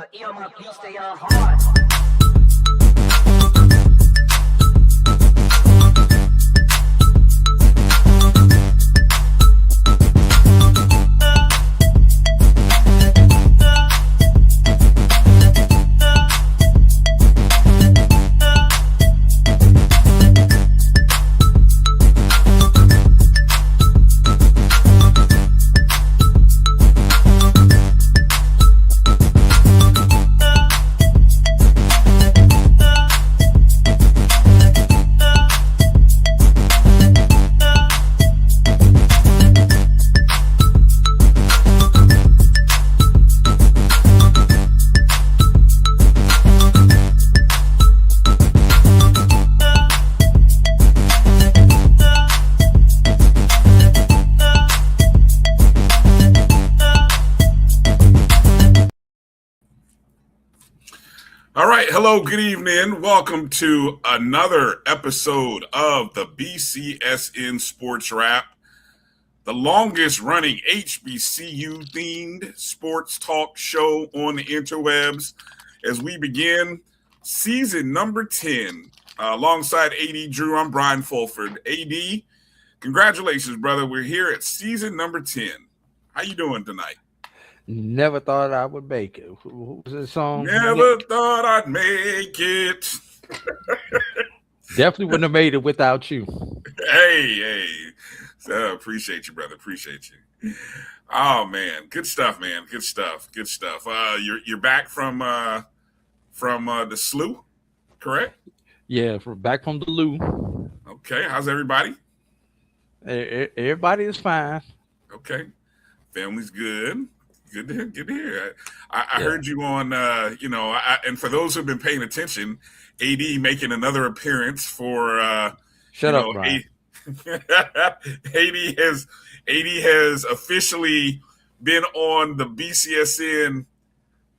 But my beats, they are hard. All right. Hello. Good evening. Welcome to another episode of the BCSN SportsWrap, the longest running HBCU themed sports talk show on the interwebs as we begin season number 10 alongside A.D. Drew. I'm Brian Fulford. A.D., congratulations, brother. We're here at season number 10. How you doing tonight? Never thought I would make it. What was this song? Never thought I'd make it. Definitely wouldn't have made it without you. Hey. So, appreciate you, brother. Appreciate you. Oh man, good stuff, man. Good stuff. You're back from the SLU, correct? Yeah, back from the loo. Okay, how's everybody? Everybody is fine. Okay, family's good. Good to hear. I heard you on, and for those who've been paying attention, A.D. making another appearance for, Shut up, Brian. A.D. has officially been on the BCSN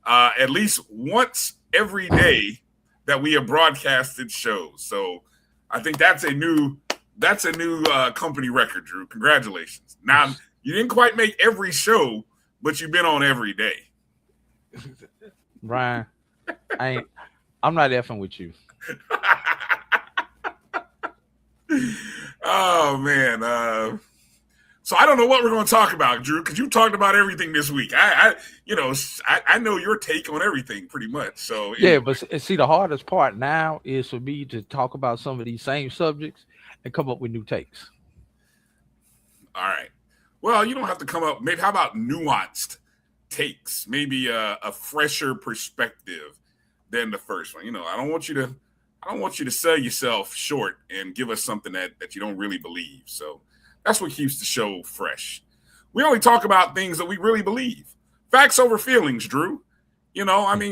at least once every day that we have broadcasted shows. So I think that's a new company record, Drew. Congratulations. Now you didn't quite make every show, but you've been on every day. Brian, I'm not effing with you. Oh man. So I don't know what we're going to talk about, Drew, because you talked about everything this week. I know your take on everything pretty much. So yeah, but see, the hardest part now is for me to talk about some of these same subjects and come up with new takes. All right. Well, you don't have to come up. Maybe how about nuanced takes? Maybe a fresher perspective than the first one. I don't want you to sell yourself short and give us something that you don't really believe. So that's what keeps the show fresh. We only talk about things that we really believe. Facts over feelings, Drew.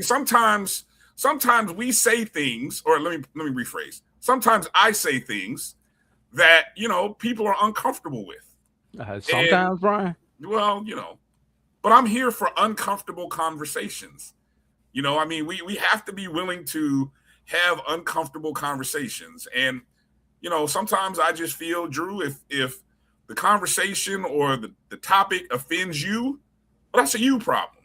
Sometimes we say things, or let me rephrase. Sometimes I say things that people are uncomfortable with. Sometimes, Brian. Well, but I'm here for uncomfortable conversations. We have to be willing to have uncomfortable conversations. And, sometimes I just feel, Drew, if the conversation or the topic offends you, well, that's a you problem.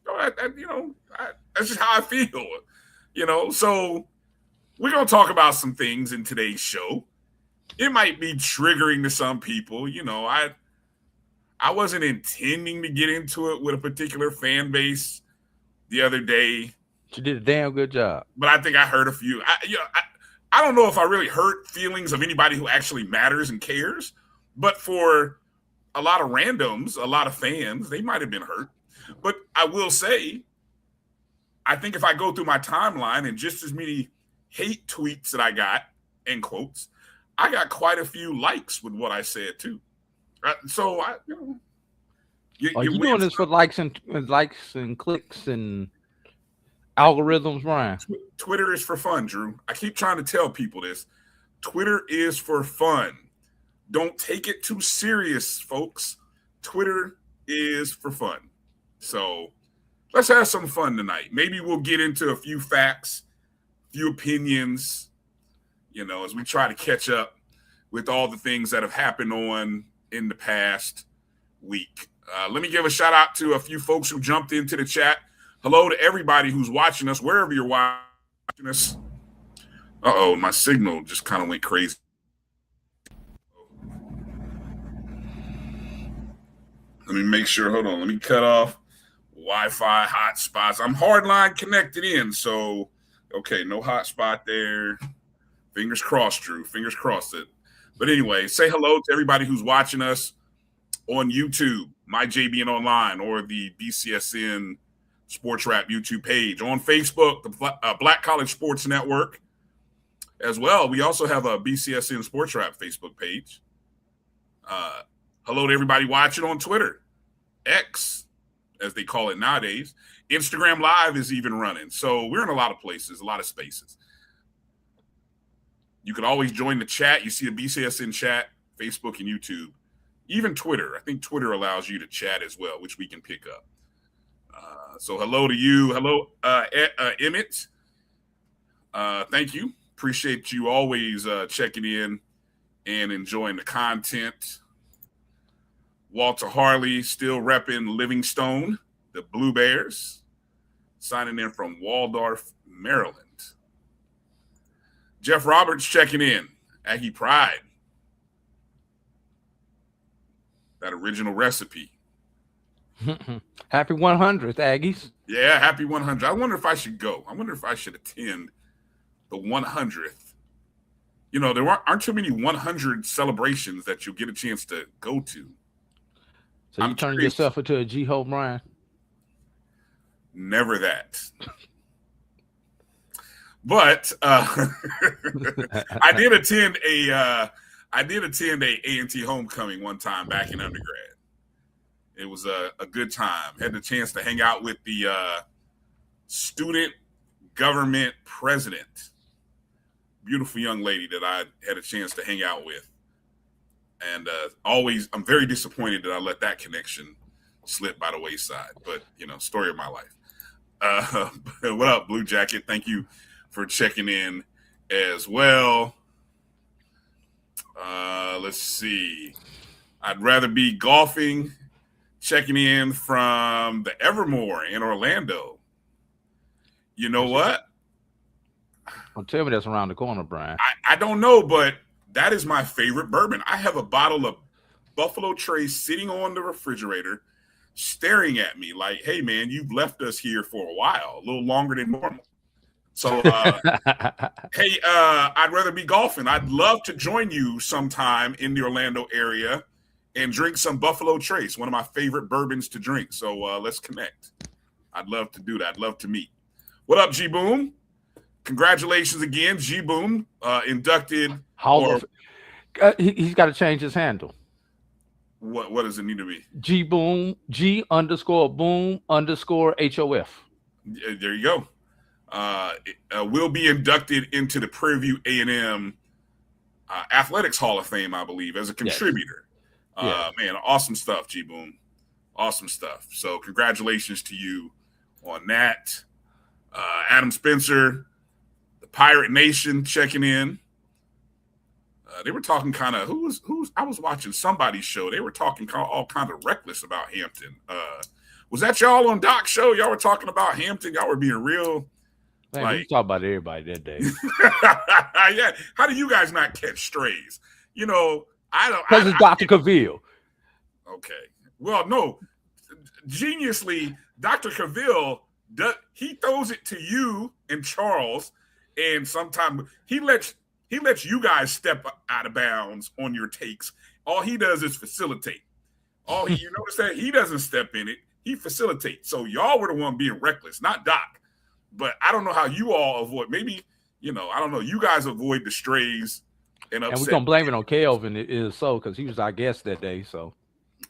That's just how I feel, So we're going to talk about some things in today's show. It might be triggering to some people. I wasn't intending to get into it with a particular fan base the other day. You did a damn good job. But I think I hurt a few. I don't know if I really hurt feelings of anybody who actually matters and cares. But for a lot of randoms, a lot of fans, they might have been hurt. But I will say, I think if I go through my timeline and just as many hate tweets that I got, end quotes, I got quite a few likes with what I said too. So Are you doing this for likes and clicks and algorithms, Brian? Twitter is for fun, Drew. I keep trying to tell people this. Twitter is for fun. Don't take it too serious, folks. Twitter is for fun. So let's have some fun tonight. Maybe we'll get into a few facts, few opinions, as we try to catch up with all the things that have happened in the past week. Let me give a shout out to a few folks who jumped into the chat. Hello to everybody who's watching us, wherever you're watching us. Uh-oh, my signal just kind of went crazy. Let me make sure. Hold on. Let me cut off Wi-Fi hotspots. I'm hardline connected in, so okay, no hotspot there. Fingers crossed, Drew. Fingers crossed it. But anyway, say hello to everybody who's watching us on YouTube, MyJBN Online, or the BCSN SportsWrap YouTube page. On Facebook, the Black College Sports Network as well. We also have a BCSN SportsWrap Facebook page. Hello to everybody watching on Twitter, X, as they call it nowadays. Instagram Live is even running. So we're in a lot of places, a lot of spaces. You can always join the chat. You see the BCSN chat, Facebook and YouTube, even Twitter. I think Twitter allows you to chat as well, which we can pick up. So hello to you. Hello, Emmett. Thank you. Appreciate you always checking in and enjoying the content. Walter Harley still repping Livingstone, the Blue Bears, signing in from Waldorf, Maryland. Jeff Roberts checking in. Aggie Pride. That original recipe. Happy 100th, Aggies. Yeah, happy 100. I wonder if I should go. I wonder if I should attend the 100th. You know, there aren't too many 100 celebrations that you'll get a chance to go to. So you turning yourself into a G-Ho, Bryan? Never that. But I did attend a A&T homecoming one time back in undergrad. It was a good time. Had the chance to hang out with the student government president. Beautiful young lady that I had a chance to hang out with. And I'm very disappointed that I let that connection slip by the wayside. But, story of my life. What up, Blue Jacket? Thank you for checking in as well. Let's see. I'd rather be golfing. Checking in from the Evermore in Orlando. You know what? Well, tell me that's around the corner, Bryan. I don't know, but that is my favorite bourbon. I have a bottle of Buffalo Trace sitting on the refrigerator, staring at me like, hey, man, you've left us here for a while, a little longer than normal. So, hey, I'd rather be golfing. I'd love to join you sometime in the Orlando area and drink some Buffalo Trace, one of my favorite bourbons to drink. So let's connect. I'd love to do that. I'd love to meet. What up, G-Boom? Congratulations again, G-Boom, inducted. He's got to change his handle. What does it need to be? G-Boom, G_boom_HOF. There you go. Will be inducted into the Prairie View A&M Athletics Hall of Fame, I believe, as a contributor. Yes. Man, awesome stuff, G-Boom. Awesome stuff. So congratulations to you on that. Adam Spencer, the Pirate Nation checking in. They were talking kind of who's I was watching somebody's show. They were talking all kind of reckless about Hampton. Was that y'all on Doc's show? Y'all were talking about Hampton. Y'all were being real. Man, we talk about everybody that day. Yeah. How do you guys not catch strays? I don't. Because it's Dr. Cavill. Okay. Well, no. Geniusly, Dr. Cavill, he throws it to you and Charles, and sometimes he lets you guys step out of bounds on your takes. All he does is facilitate. You notice that he doesn't step in it. He facilitates. So y'all were the one being reckless, not Doc. But I don't know how you all avoid. Maybe, I don't know. You guys avoid the strays and upset. And we're going to blame it on Kelvin. It is so because he was our guest that day. So.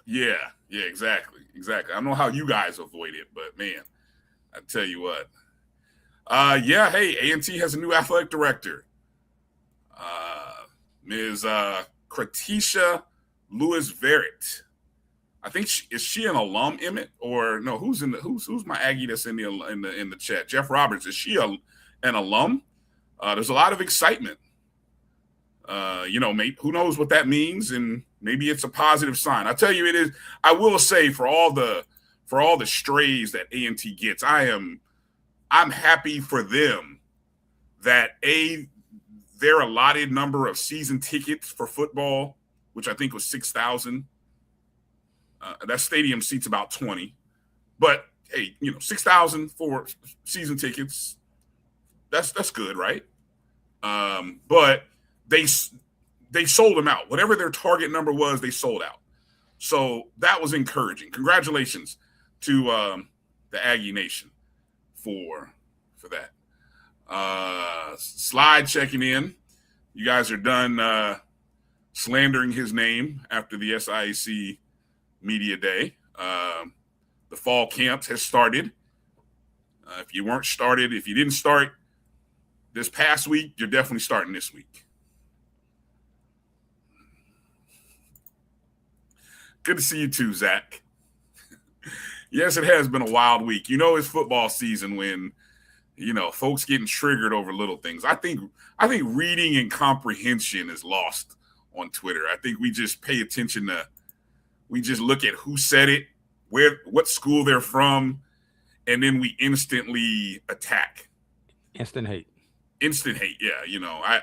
Yeah, exactly. I don't know how you guys avoid it, but, man, I tell you what. Hey, A&T has a new athletic director. Ms. Kratisha Lewis-Verrett. I think is she an alum, Emmett, or no? Who's my Aggie that's in the chat? Jeff Roberts. Is she an alum? There's a lot of excitement Maybe, who knows what that means, and maybe it's a positive sign. I tell you, it is. I will say, for all the strays that A&T gets, I'm happy for them that their allotted number of season tickets for football, which I think was 6,000. That stadium seats about 20, but hey, 6,000 for season tickets. That's good, right? But they sold them out. Whatever their target number was, they sold out. So that was encouraging. Congratulations to the Aggie Nation for that. Slide checking in. You guys are done slandering his name after the SIAC Media Day. The fall camps has started. If you didn't start this past week, you're definitely starting this week. Good to see you too, Zach. Yes, it has been a wild week. It's football season when, folks getting triggered over little things. I think reading and comprehension is lost on Twitter. I think we just pay attention we just look at who said it, what school they're from, and then we instantly attack. Instant hate. Yeah.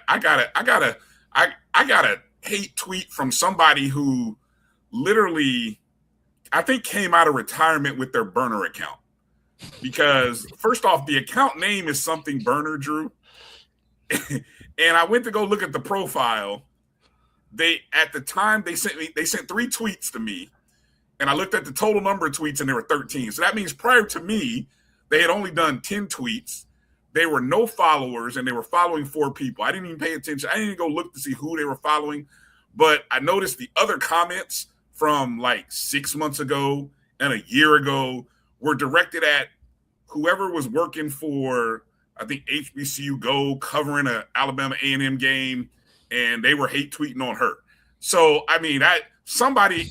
I got a hate tweet from somebody who literally, I think, came out of retirement with their burner account. Because first off, the account name is something burner, Drew. And I went to go look at the profile. At the time they sent 3 tweets to me, and I looked at the total number of tweets and there were 13. So that means prior to me, they had only done 10 tweets. They were no followers, and they were following 4 people. I didn't even pay attention. I didn't even go look to see who they were following. But I noticed the other comments from like 6 months ago and a year ago were directed at whoever was working for, I think, HBCU Go, covering an Alabama A&M game, and they were hate tweeting on her. So, I mean, somebody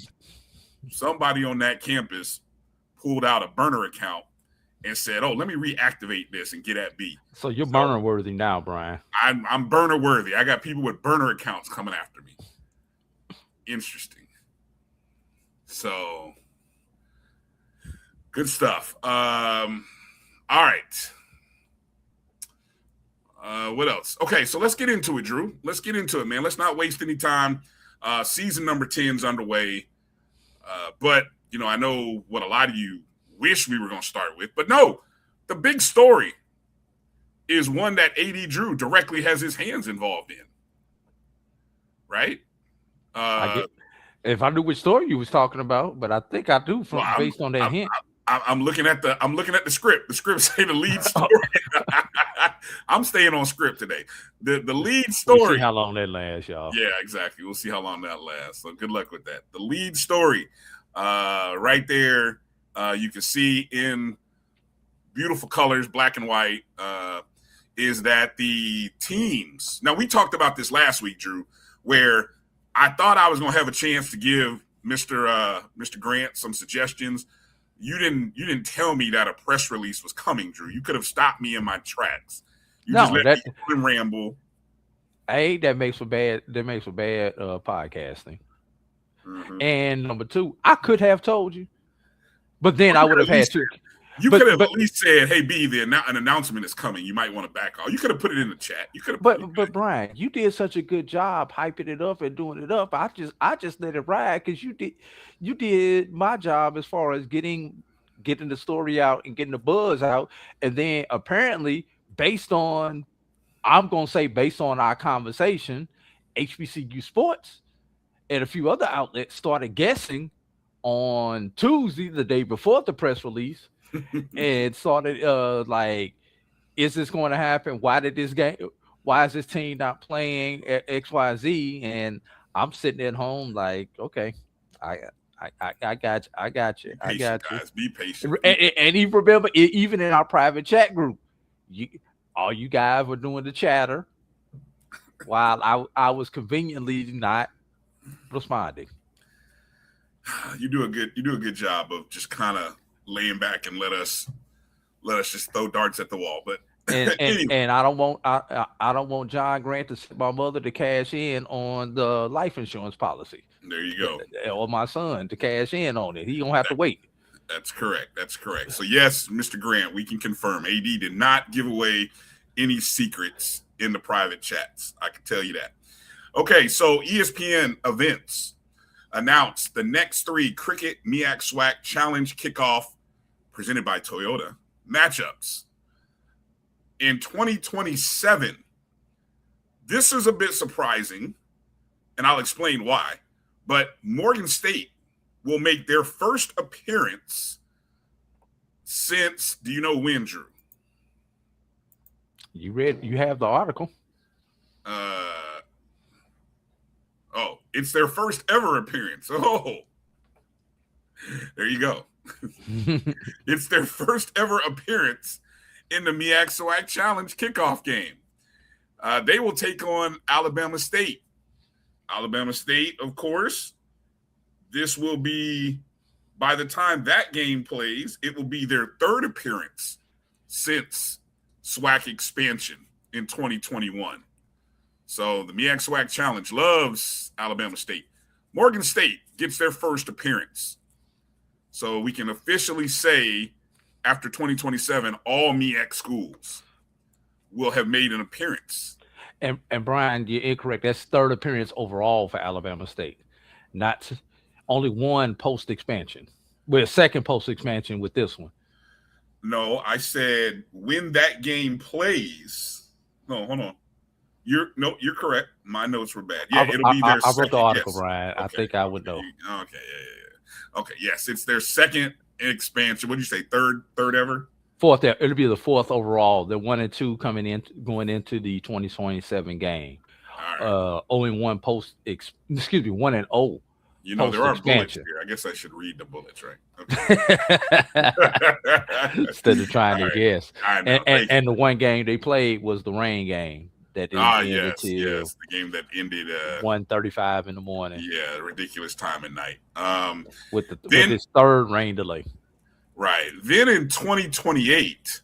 on that campus pulled out a burner account and said, "Oh, let me reactivate this and get at B." So you're burner worthy now, Brian. I'm burner worthy. I got people with burner accounts coming after me. Interesting. So good stuff. All right. What else? Okay, so let's get into it, Drew. Let's get into it, man. Let's not waste any time. Season number 10 is underway. But, I know what a lot of you wish we were going to start with. But no, the big story is one that A.D. Drew directly has his hands involved in. Right? If I knew which story you was talking about, but I think I do based on that hint. I'm looking at the script. The script say the lead story. I'm staying on script today. The lead story. We'll see how long that lasts, y'all. Yeah, exactly. We'll see how long that lasts. So good luck with that. The lead story, right there, you can see in beautiful colors, black and white, is that the teams. Now, we talked about this last week, Drew, where I thought I was going to have a chance to give Mr. Grant some suggestions. You didn't tell me that a press release was coming, Drew. You could have stopped me in my tracks. You just let me ramble. That makes for bad podcasting. Mm-hmm. And number 2, I could have told you, but then I would have had to. You could have at least said, "Hey, B, an announcement is coming. You might want to back off." You could have put it in the chat. You could have. But Brian, you did such a good job hyping it up and doing it up. I just let it ride because you did my job as far as getting the story out and getting the buzz out, and then apparently based on our conversation, HBCU Sports and a few other outlets started guessing on Tuesday, the day before the press release. And started is this going to happen? Why is this team not playing at XYZ? And I'm sitting at home like, okay, I got you. I got you. Guys, be patient. And you remember, even in our private chat group, all you guys were doing the chatter while I was conveniently not responding. You do a good job of just kind of laying back and let us just throw darts at the wall. But And I don't want I don't want John Grant to send my mother to cash in on the life insurance policy. There you go. Or my son to cash in on it. He gonna have to wait. That's correct. That's correct. So yes, Mr. Grant, we can confirm AD did not give away any secrets in the private chats. I can tell you that. Okay, so ESPN events announced the next 3 Cricket MEAC SWAC Challenge kickoff presented by Toyota matchups in 2027. This is a bit surprising, and I'll explain why. But Morgan State will make their first appearance since, do you know when, Drew? You have the article. Oh, it's their first ever appearance. Oh, there you go. It's their first ever appearance in the MEAC SWAC Challenge kickoff game. They will take on Alabama State. Alabama State, of course. This will be, by the time that game plays, it will be their 3rd appearance since SWAC expansion in 2021. So the MEAC SWAC Challenge loves Alabama State. Morgan State gets their first appearance. So we can officially say after 2027, all MEAC schools will have made an appearance. And Brian, you're incorrect. That's 3rd appearance overall for Alabama State. Not only one post expansion. We're 2nd post expansion with this one. No, I said when that game plays. No, hold on. You're correct. My notes were bad. Yeah, it'll be their I wrote the article, yes. Brian. Okay, I think I would know. Okay, yeah. Okay, yes, it's their 2nd expansion. What did you say? Third ever? 4th. It'll be the 4th overall. The 1 and 2 going into the 2027 game. Right. Only one 1 and 0. You know, there are bullets here. I guess I should read the bullets, right? Okay. Instead of trying to guess. I know. And the one game they played was the rain game. That yes, the game that ended 1:35 in the morning. Yeah, ridiculous time at night. With his 3rd rain delay. Right. Then in 2028,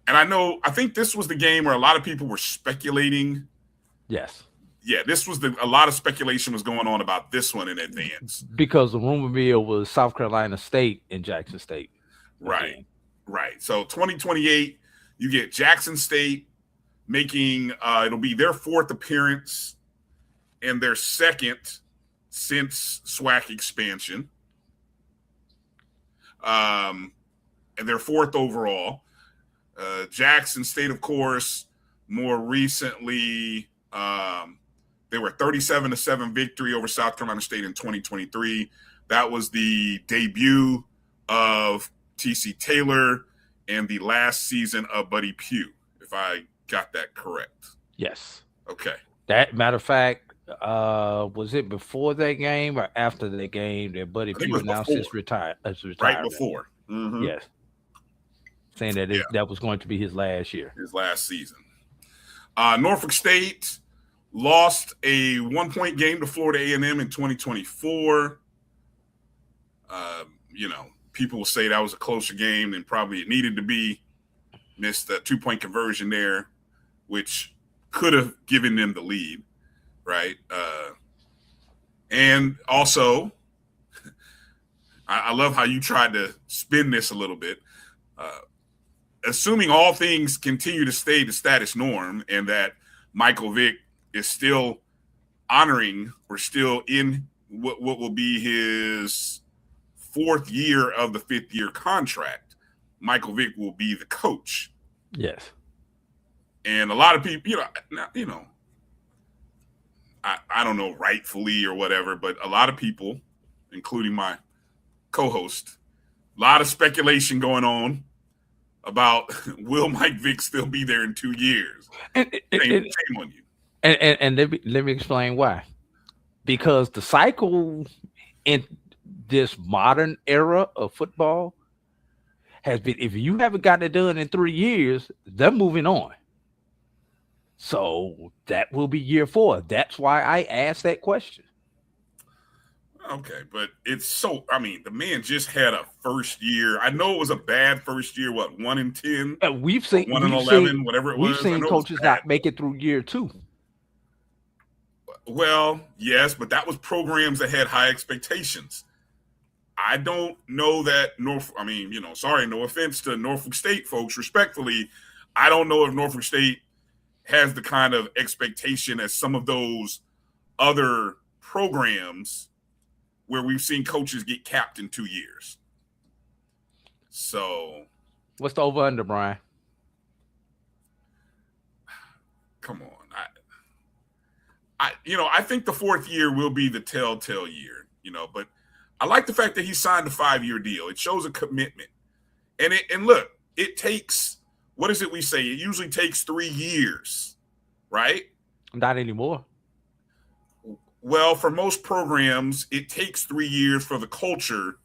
and I think this was the game where a lot of people were speculating. Yes. Yeah, this was a lot of speculation was going on about this one in advance. Because the rumor mill was South Carolina State and Jackson State. Right. Right. So 2028, you get Jackson State making it'll be their 4th appearance and their 2nd since SWAC expansion. And their 4th overall. Jackson State, of course, more recently, they were 37-7 victory over South Carolina State in 2023. That was the debut of TC Taylor and the last season of Buddy Pugh, if I got that correct. Yes. Okay. That matter of fact, was it before that game or after that game that Buddy Pugh announced his retirement? Right before. Mm-hmm. Yes. Saying that that was going to be his last year. His last season. Norfolk State lost a 1-point game to Florida A&M in 2024. People will say that was a closer game than probably it needed to be. Missed a 2-point conversion there, which could have given them the lead, right? And also, I love how you tried to spin this a little bit. Assuming all things continue to stay the status norm and that Michael Vick is still honoring or still in what will be his 4th year of the 5th year contract, Michael Vick will be the coach. Yes. And a lot of people, I don't know rightfully or whatever, but a lot of people, including my co-host, a lot of speculation going on about will Mike Vick still be there in 2 years? Shame on you. And let me explain why. Because the cycle in this modern era of football has been, if you haven't gotten it done in 3 years, they're moving on. So that will be year 4. That's why I asked that question. Okay, but it's so. I mean, the man just had a first year. I know it was a bad first year. What, 1-10 We've or seen 1-11, whatever it we've was. I seen know it was coaches bad. not make it through year 2. Well, yes, but that was programs that had high expectations. I don't know that I mean, sorry, no offense to Norfolk State folks, respectfully, I don't know if Norfolk State has the kind of expectation as some of those other programs where we've seen coaches get capped in 2 years. So, what's the over under, Brian? come on. I think the 4th year will be the telltale year, but I like the fact that he signed a 5-year deal. It shows a commitment. And look, it takes, what is it we say? It usually takes 3 years, right? Not anymore. Well, for most programs, it takes 3 years for the culture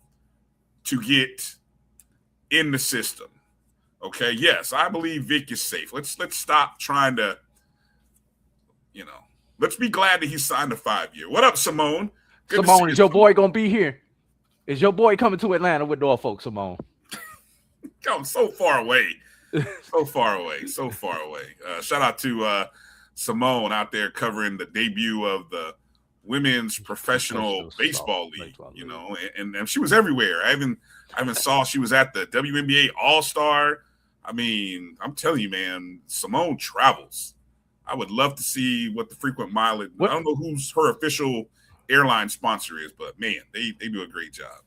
to get in the system. Okay, yes, I believe Vic is safe. Let's stop trying to, let's be glad that he signed a 5-year. What up, Simone? Good Simone, is your boy gonna be here? Is your boy coming to Atlanta with Norfolk, Simone? Come so far away. So far away. Shout out to Simone out there covering the debut of the Women's Professional Baseball League, and she was everywhere. I even saw she was at the WNBA All-Star. I mean, I'm telling you, man, Simone travels. I would love to see what the frequent mileage. I don't know who's her official airline sponsor is, but man, they do a great job.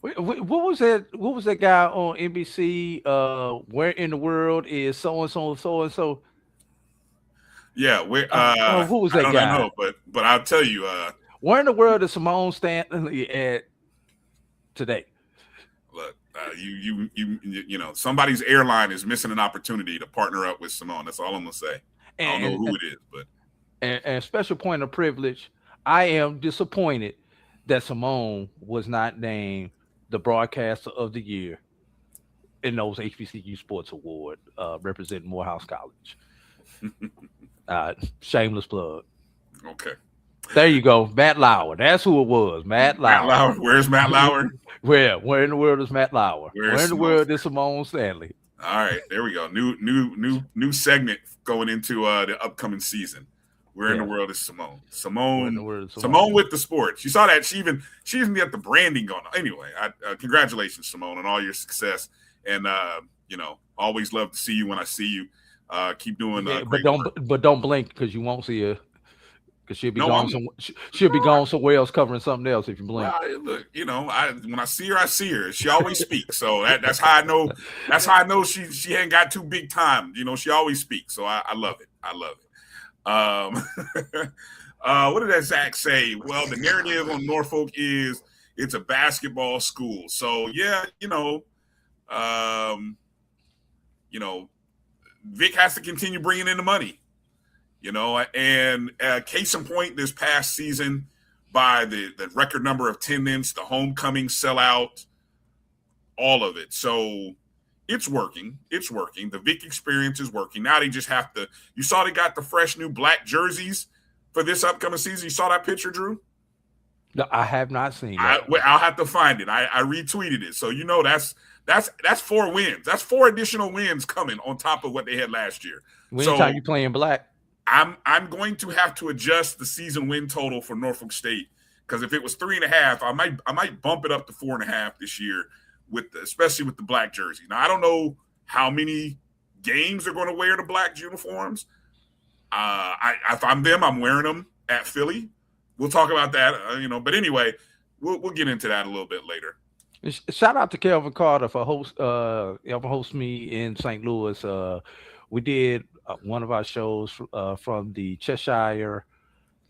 What was that? What was that guy on NBC? Where in the world is so and so? Yeah, who was that guy? I don't know, but I'll tell you. Where in the world is Simone Stanley at today? Look, somebody's airline is missing an opportunity to partner up with Simone. That's all I'm gonna say. I don't know who it is, but and special point of privilege. I am disappointed that Simone was not named the broadcaster of the year in those HBCU Sports Award representing Morehouse College. Shameless plug. Okay. There you go. Matt Lauer. That's who it was. Matt Lauer. Where's Matt Lauer? Where in the world is Matt Lauer? Where in the world is Simone Stanley? All right, there we go. New segment going into the upcoming season. Where in the world is Simone? Simone with the sports. You saw that she even got the branding going on. Anyway, congratulations, Simone, on all your success. And always love to see you when I see you. Keep doing great work. But don't blink because you won't see her. Because she'll be gone. She'll be gone somewhere else covering something else if you blink. Well, look, when I see her, I see her. She always speaks, so that's how I know. That's how I know she ain't got too big time. She always speaks, so I love it. I love it. What did that Zach say? Well, the narrative on Norfolk is it's a basketball school. So yeah, Vic has to continue bringing in the money. And case in point, this past season, by the record number of attendance, the homecoming sellout, all of it. So it's working. It's working. The Vic experience is working. Now they just have to. You saw they got the fresh new black jerseys for this upcoming season. You saw that picture, Drew? No, I have not seen that. I'll have to find it. I retweeted it. So that's 4 wins. That's 4 additional wins coming on top of what they had last year. Anytime you playing black. I'm going to have to adjust the season win total for Norfolk State because if it was 3.5, I might bump it up to 4.5 this year especially with the black jersey. Now I don't know how many games they're going to wear the black uniforms. If I'm them, I'm wearing them at Philly. We'll talk about that, But anyway, we'll get into that a little bit later. Shout out to Kelvin Carter for host me in St. Louis. We did one of our shows from the Cheshire.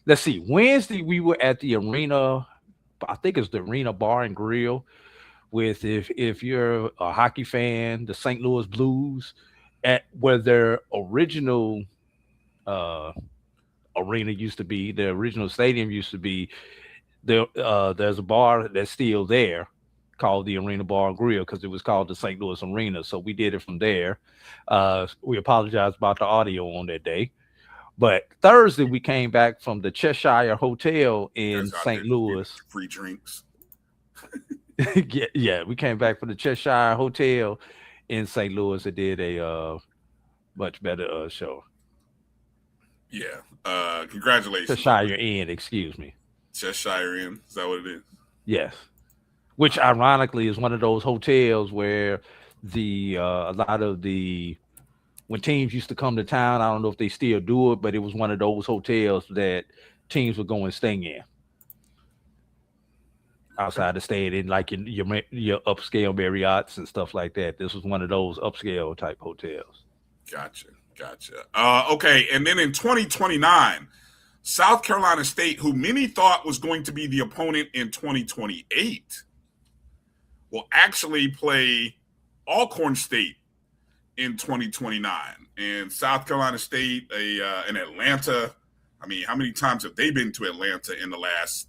Let's see. Wednesday we were at the Arena. I think it's the Arena Bar and Grill. With if you're a hockey fan, the St. Louis Blues, at where their original arena used to be, the original stadium used to be. There's a bar that's still there called the Arena Bar and Grill because it was called the St. Louis Arena. So we did it from there. We apologize about the audio on that day. But Thursday we came back from the Cheshire Hotel in Guys out there St. Louis. free drinks. Yeah, we came back from the Cheshire Hotel in St. Louis and did a much better show. Yeah. Congratulations. Cheshire Inn, excuse me. Cheshire Inn. Is that what it is? Yes. Which ironically is one of those hotels where a lot of the when teams used to come to town, I don't know if they still do it, but it was one of those hotels that teams would go and stay in. Outside of staying in like your upscale Marriotts and stuff like that. This was one of those upscale type hotels. Gotcha. Okay, and then in 2029, South Carolina State, who many thought was going to be the opponent in 2028, will actually play Alcorn State in 2029. And South Carolina State, in Atlanta, I mean, how many times have they been to Atlanta in the last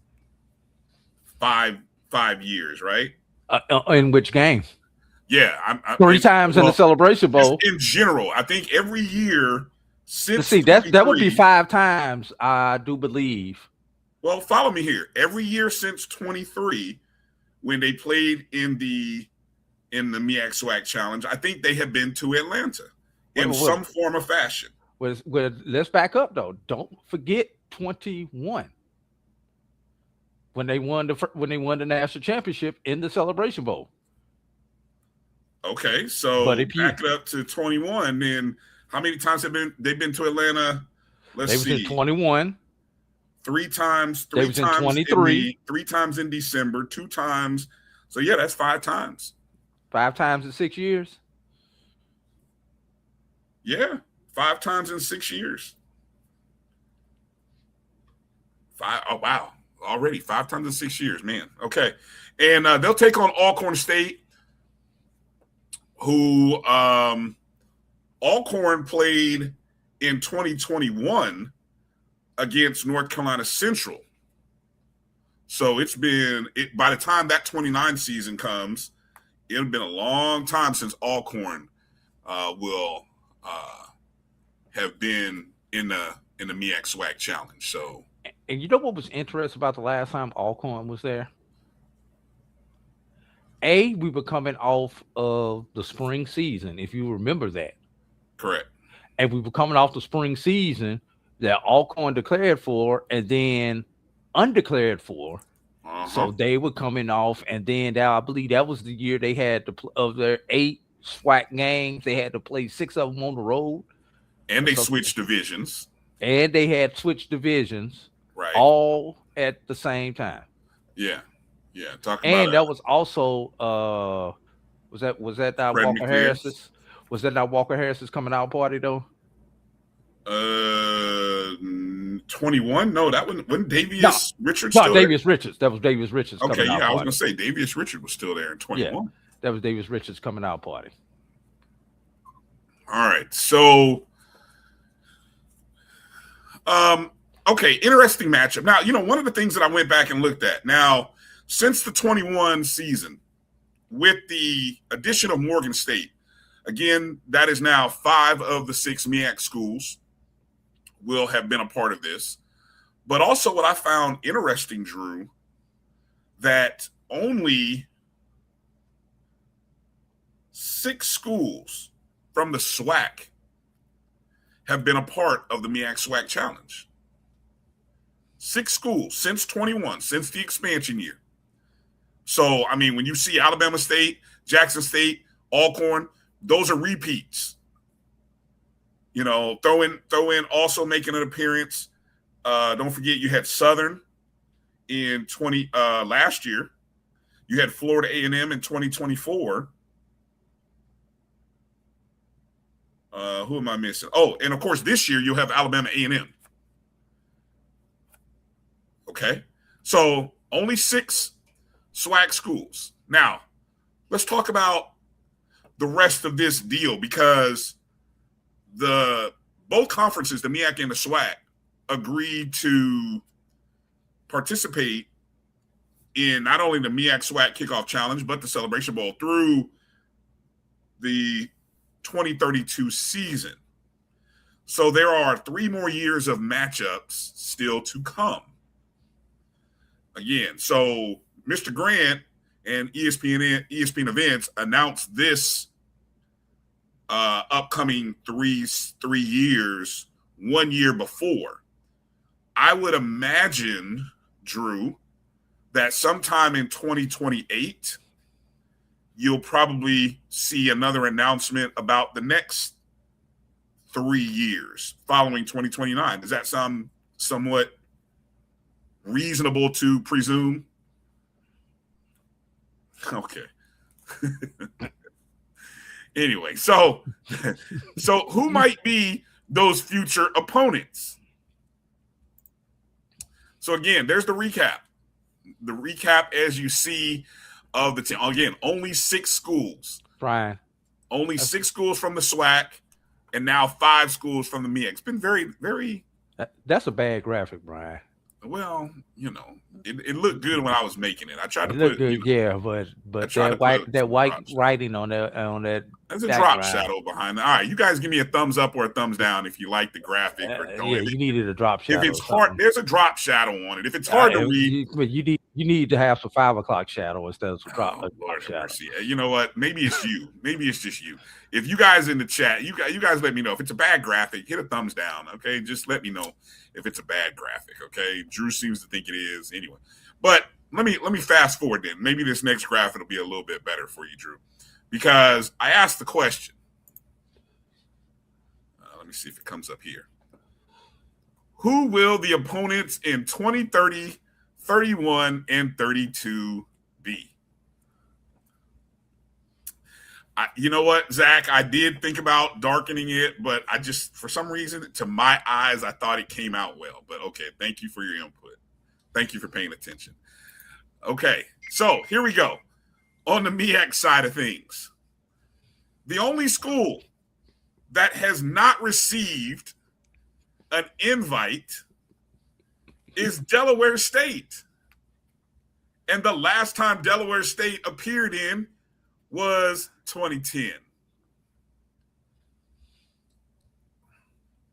five years, right? In which game? Yeah. Three times in the Celebration Bowl. In general, I think every year since that would be 5 times, I do believe. Well, follow me here. Every year since 23, when they played in the MEAC SWAC Challenge, I think they have been to Atlanta in some form or fashion. Well, let's back up though. Don't forget 21 when they won the national championship in the Celebration Bowl. Okay, so back it up to 21. Then how many times they've been to Atlanta? Let's see. They was in 21. 3 times. They was in 23. 3 times in December. 2 times. So yeah, that's 5 times. 5 times in 6 years. Yeah, 5 times in 6 years. 5. Oh wow, already 5 times in 6 years, man. Okay, and they'll take on Alcorn State, who Alcorn played in 2021 against North Carolina Central. So by the time that 29 season comes, it'll been a long time since Alcorn will have been in the MEAC SWAC Challenge. So, and you know what was interesting about the last time Alcorn was there? We were coming off of the spring season, if you remember that. Correct. And we were coming off the spring season that Alcorn declared for and then undeclared for. So they were coming off, and then I believe that was the year they had of their 8 SWAC games, they had to play 6 of them on the road. And they switched divisions. And they had switched divisions, right? All at the same time. Yeah. And that was also was that not Walker Harris's? Was that not Walker Harris's coming out party though? 21? No, that wasn't Davius Richards. No, Davius Richards. That was Davius Richards. Okay, yeah, I was gonna say Davius Richards was still there in 21. Yeah, that was Davius Richards coming out party. All right, so okay, interesting matchup. Now, one of the things that I went back and looked at now, since the 21 season, with the addition of Morgan State, again, that is now 5 of the 6 MEAC schools will have been a part of this. But also what I found interesting, Drew, that only 6 schools from the SWAC have been a part of the MEAC SWAC Challenge. 6 schools since 21, since the expansion year. So, I mean, when you see Alabama State, Jackson State, Alcorn, those are repeats. Throw in also making an appearance. Don't forget you had Southern in last year. You had Florida A&M in 2024. Who am I missing? Oh, and of course this year you'll have Alabama A&M. Okay, so only 6 SWAC schools. Now, let's talk about the rest of this deal, because both conferences, the MEAC and the SWAC, agreed to participate in not only the MEAC SWAC Kickoff Challenge, but the Celebration Bowl through the 2032 season. So there are 3 more years of matchups still to come. Again, so Mr. Grant and ESPN Events announced this upcoming three years 1 year before. I would imagine, Drew, that sometime in 2028, you'll probably see another announcement about the next 3 years following 2029. Does that sound somewhat reasonable to presume? Okay. Anyway, so who might be those future opponents? So again, there's the recap. The recap, as you see, of the team. Again, only 6 schools. Bryan. Only 6 schools from the SWAC, and now 5 schools from the MEAC. It's been very, very. That's a bad graphic, Bryan. Well, you know, it looked good when I was making it. I tried to look put good, yeah, but that white writing on that. There's a drop shadow behind it. All right, you guys give me a thumbs up or a thumbs down if you like the graphic. Or don't. Yeah, you needed a drop shadow. If it's hard, there's a drop shadow on it. If it's hard to read, you need to have some 5 o'clock shadow instead of some drop shadow. Mercy. You know what? Maybe it's you. Maybe it's just you. If you guys in the chat, you guys let me know if it's a bad graphic. Hit a thumbs down, okay? Just let me know if it's a bad graphic, okay? Drew seems to think it is anyway. But let me fast forward then. Maybe this next graphic will be a little bit better for you, Drew, because I asked the question. Let me see if it comes up here. Who will the opponents in 2030, 31, and 32 be? You know what, Zach? I did think about darkening it, but I just, for some reason, to my eyes, I thought it came out well. But okay, thank you for your input. Thank you for paying attention. Okay, so here we go. On the MEAC side of things, the only school that has not received an invite is Delaware State. And the last time Delaware State appeared in was 2010.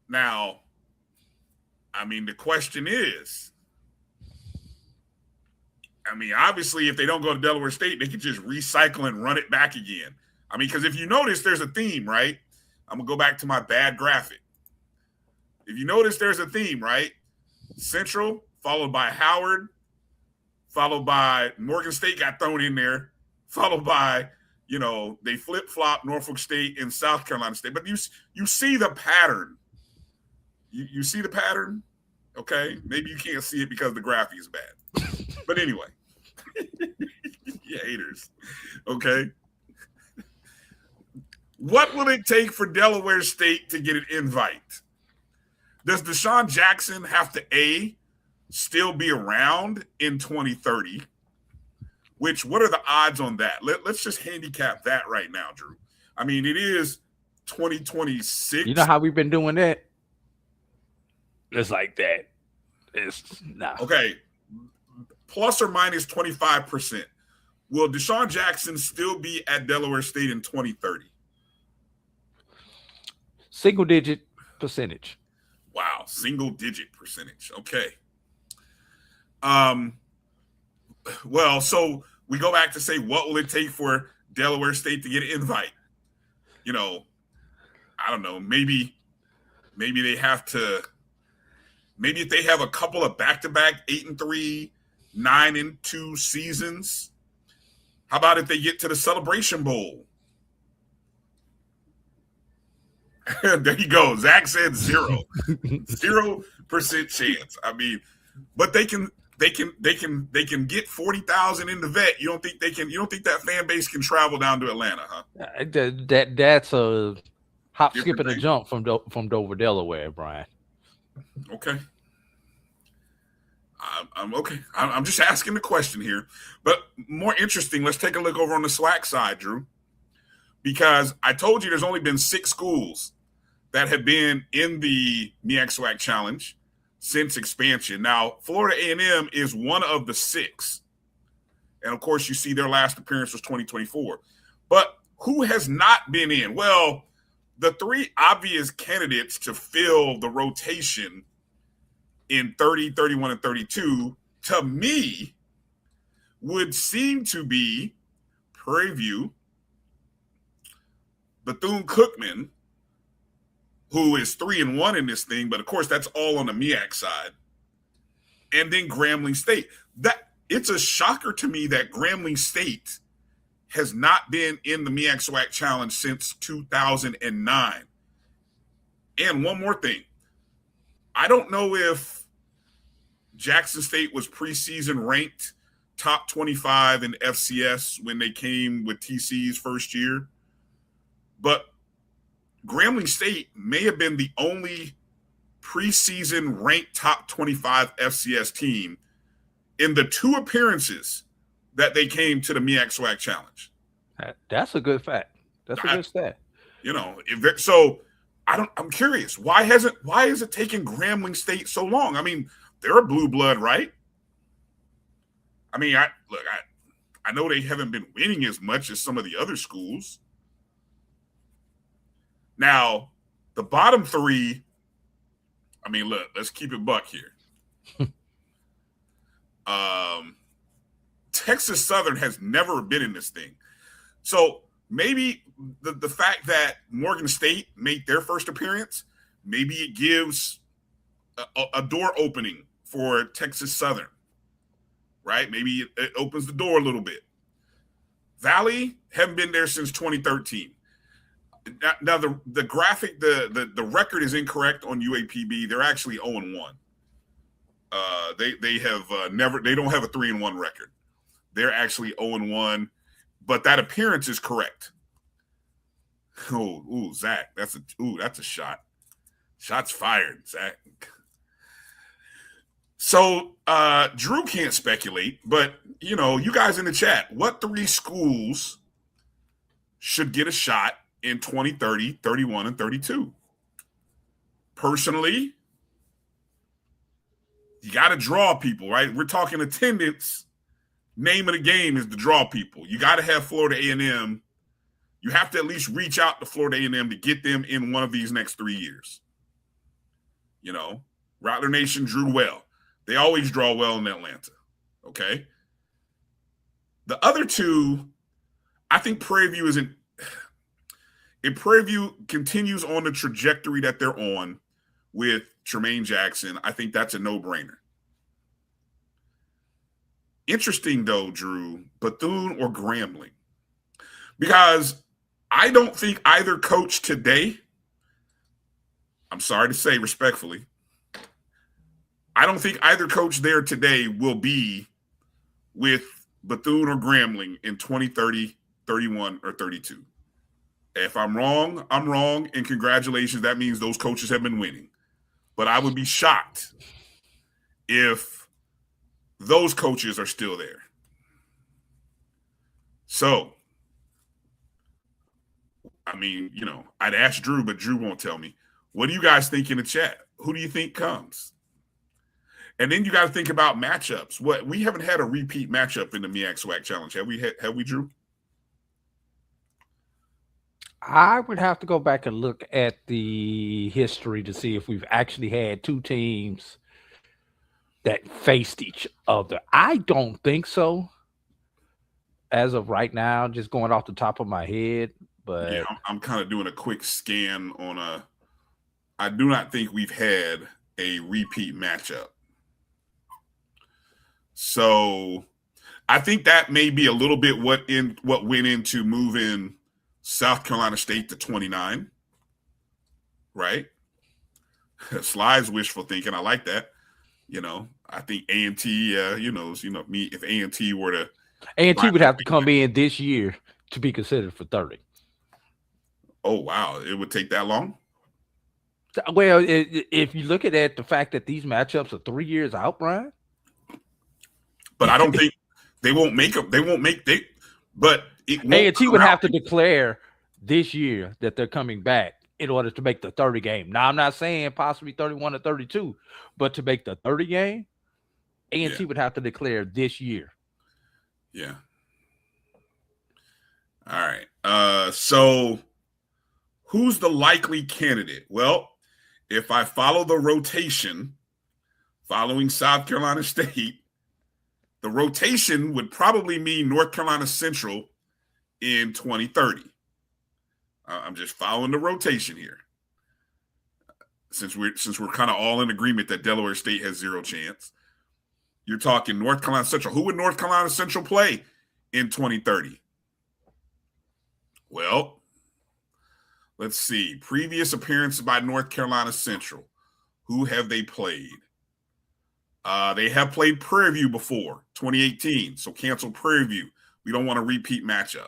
Now, I mean, the question is, obviously, if they don't go to Delaware State, they can just recycle and run it back again. Because if you notice, there's a theme, right? I'm going to go back to my bad graphic. If you notice, there's a theme, right? Central, followed by Howard, followed by Morgan State got thrown in there, followed by, they flip-flop Norfolk State and South Carolina State. But you see the pattern. You see the pattern? Okay? Maybe you can't see it because the graphic is bad. But anyway. You haters. Okay? What will it take for Delaware State to get an invite? Does Deshaun Jackson have to, still be around in 2030? What are the odds on that? Let's just handicap that right now, Drew. It is 2026. You know how we've been doing that? It's like that. It's not. Okay. Plus or minus 25%. Will Deshaun Jackson still be at Delaware State in 2030? Single-digit percentage. Wow, single-digit percentage. Okay. Well, so we go back to say, what will it take for Delaware State to get an invite? I don't know. Maybe they have to. Maybe if they have a couple of back-to-back 8-3, 9-2 seasons. How about if they get to the Celebration Bowl? There you go. Zach said 0. 0% chance. But they can get 40,000 in the vet. You don't think that fan base can travel down to Atlanta, huh? That's a hop, skip, and a jump from Dover, Delaware, Bryan. Okay. I'm okay. I'm just asking the question here. But more interesting, let's take a look over on the SWAC side, Drew. Because I told you there's only been 6 schools that have been in the MEAC SWAC Challenge since expansion. Now, Florida A&M is one of the 6. And, of course, you see their last appearance was 2024. But who has not been in? Well, the three obvious candidates to fill the rotation in 30, 31, and 32, to me, would seem to be Prairie View, Bethune-Cookman, who is 3-1 in this thing, but of course that's all on the MEAC side, and then Grambling State. It's a shocker to me that Grambling State has not been in the MEAC SWAC Challenge since 2009. And one more thing. I don't know if Jackson State was preseason ranked top 25 in FCS when they came with TC's first year, but Grambling State may have been the only preseason ranked top 25 FCS team in the 2 appearances that they came to the MEAC SWAC Challenge. That's a good fact. That's a good stat. So I'm curious, why is it taking Grambling State so long? I mean, they're a blue blood, right? I mean, I know they haven't been winning as much as some of the other schools. Now, the bottom 3, I mean, look, let's keep it buck here. Texas Southern has never been in this thing. So maybe the fact that Morgan State made their first appearance, maybe it gives a door opening for Texas Southern, right? Maybe it opens the door a little bit. Valley haven't been there since 2013. Now the graphic, the record is incorrect on UAPB. They're actually 0-1. They have never. They don't have a 3-1 record. They're actually 0-1, but that appearance is correct. Ooh, Zach, that's a shot. Shots fired, Zach. So Drew can't speculate, but you guys in the chat, what 3 schools should get a shot in 2030, 31, and 32? Personally, you got to draw people, right? We're talking attendance. Name of the game is to draw people. You got to have Florida A&M. You have to at least reach out to Florida A&M to get them in one of these next 3 years. Rattler Nation drew well. They always draw well in Atlanta, okay? The other 2, I think Prairie View isn't. If Prairie View continues on the trajectory that they're on with Tremaine Jackson, I think that's a no-brainer. Interesting, though, Drew, Bethune or Grambling? Because I don't think either coach today, I'm sorry to say respectfully, I don't think either coach there today will be with Bethune or Grambling in 2030, 31, or 32. If I'm wrong, I'm wrong, and congratulations. That means those coaches have been winning. But I would be shocked if those coaches are still there. So, I mean, I'd ask Drew, but Drew won't tell me. What do you guys think in the chat? Who do you think comes? And then you got to think about matchups. We haven't had a repeat matchup in the MEAC SWAC Challenge. Have we, Drew? I would have to go back and look at the history to see if we've actually had 2 teams that faced each other. I don't think so. As of right now, just going off the top of my head. But yeah, I'm kind of doing a quick scan on I do not think we've had a repeat matchup. So I think that may be a little bit what went into moving South Carolina State to 29, right? Sly's wishful thinking. I like that. I think A&T, if A&T were to. A&T would have to come in this year to be considered for 30. Oh, wow. It would take that long? Well, if you look at the fact that these matchups are 3 years out, Brian. But I don't think they won't make them. But A&T would have to declare this year that they're coming back in order to make the 30 game. Now, I'm not saying possibly 31 or 32, but to make the 30 game, A&T would have to declare this year. Yeah. All right. So Who's the likely candidate? Well, if I follow the rotation following South Carolina State, the rotation would probably mean North Carolina Central in 2030. I'm just following the rotation here. Since we're kind of all in agreement that Delaware State has zero chance, you're talking North Carolina Central. Who would North Carolina Central play in 2030? Well, let's see. Previous appearances by North Carolina Central. Who have they played? They have played Prairie View before, 2018. So cancel Prairie View. We don't want a repeat matchup.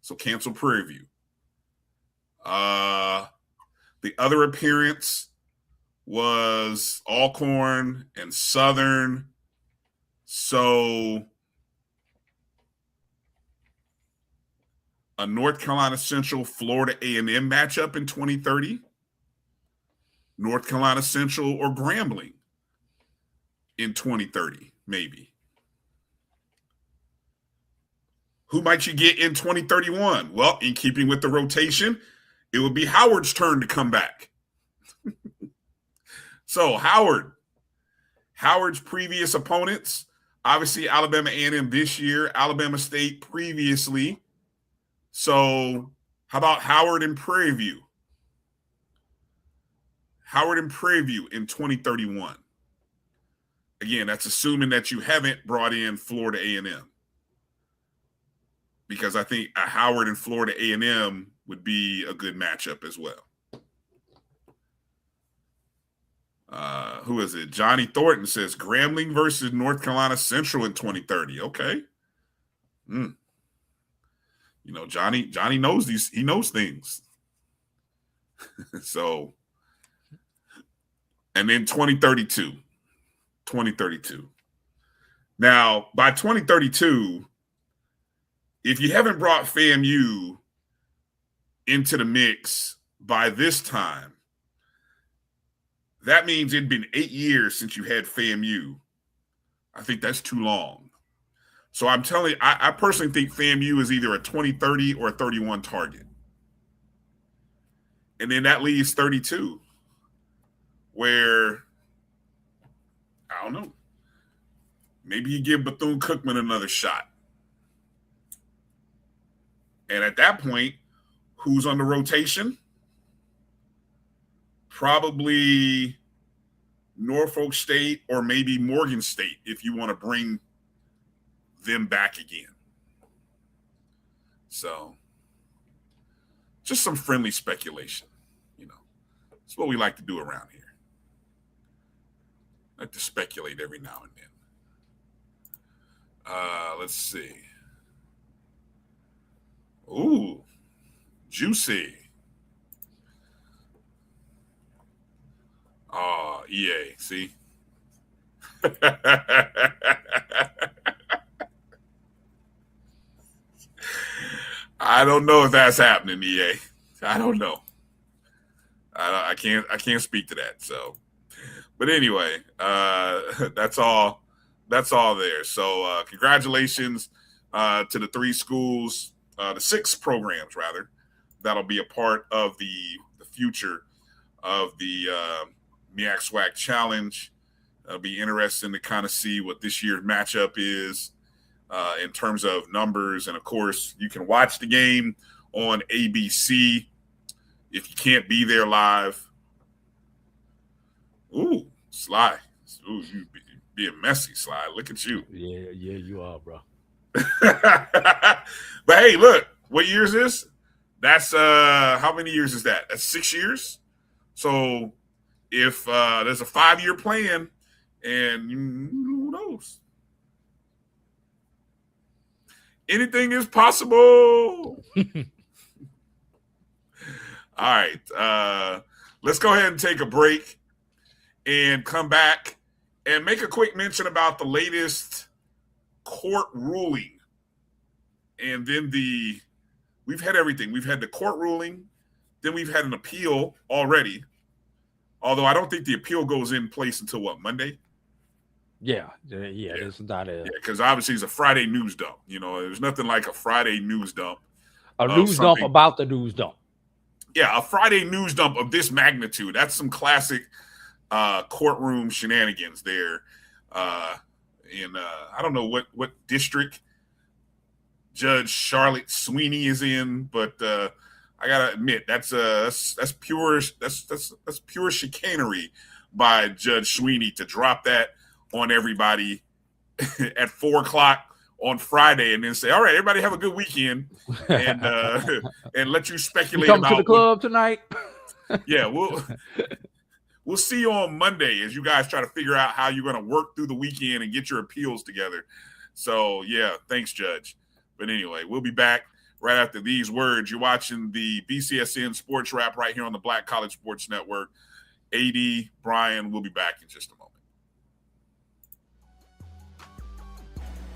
So cancel Prairie View. The other appearance was Alcorn and Southern. So a North Carolina Central Florida A&M matchup in 2030. North Carolina Central or Grambling in 2030, maybe. Who might you get in 2031? Well, in keeping with the rotation, it would be Howard's turn to come back. So Howard's previous opponents, obviously Alabama A&M this year, Alabama State previously. So how about Howard and Prairie View? Howard and Prairie View in 2031. Again, that's assuming that you haven't brought in Florida A&M. Because I think a Howard and Florida A&M would be a good matchup as well. Who is it? Johnny Thornton says Grambling versus North Carolina Central in 2030. Okay. You know, Johnny knows these. He knows things. So, and then 2032. Now, by 2032, if you haven't brought FAMU into the mix by this time, that means it'd been 8 years since you had FAMU. I think that's too long. So I'm telling you, I personally think FAMU is either a 2030 or a 31 target. And then that leaves 32, where, I don't know, maybe you give Bethune-Cookman another shot. And at that point, who's on the rotation? Probably Norfolk State or maybe Morgan State if you want to bring them back again. So just some friendly speculation, you know. It's what we like to do around here. Like to speculate every now and then. Let's see. Ooh, juicy. Oh, EA, see? I don't know if that's happening, EA. I don't know. I can't speak to that. So, but anyway, that's all there. So, congratulations to the 3 schools, the 6 programs rather, that'll be a part of the future of the MEAC SWAC Challenge. It'll be interesting to kind of see what this year's matchup is in terms of numbers. And, of course, you can watch the game on ABC if you can't be there live. Ooh, Sly. Ooh, you being messy, Sly. Look at you. Yeah, you are, bro. But, hey, look, what year is this? That's how many years is that? That's 6 years? So if there's a 5-year plan, and who knows? Anything is possible. All right. Let's go ahead and take a break and come back and make a quick mention about the latest court ruling. And then we've had everything. We've had the court ruling. Then we've had an appeal already. Although I don't think the appeal goes in place until what, Monday? Yeah. It's not a because obviously it's a Friday news dump. You know, there's nothing like a Friday news dump. news dump about the news dump. a Friday news dump of this magnitude. That's some classic courtroom shenanigans there. In I don't know what district Judge Charlotte Sweeney is in, but I gotta admit that's pure chicanery by Judge Sweeney to drop that on everybody at 4:00 on Friday and then say, all right, everybody have a good weekend and let you speculate you come about to the club tonight. Yeah, we'll see you on Monday as you guys try to figure out how you're going to work through the weekend and get your appeals together. So, yeah, thanks, Judge. But anyway, we'll be back right after these words. You're watching the BCSN SportsWrap right here on the Black College Sports Network. A.D., Bryan, we'll be back in just a moment.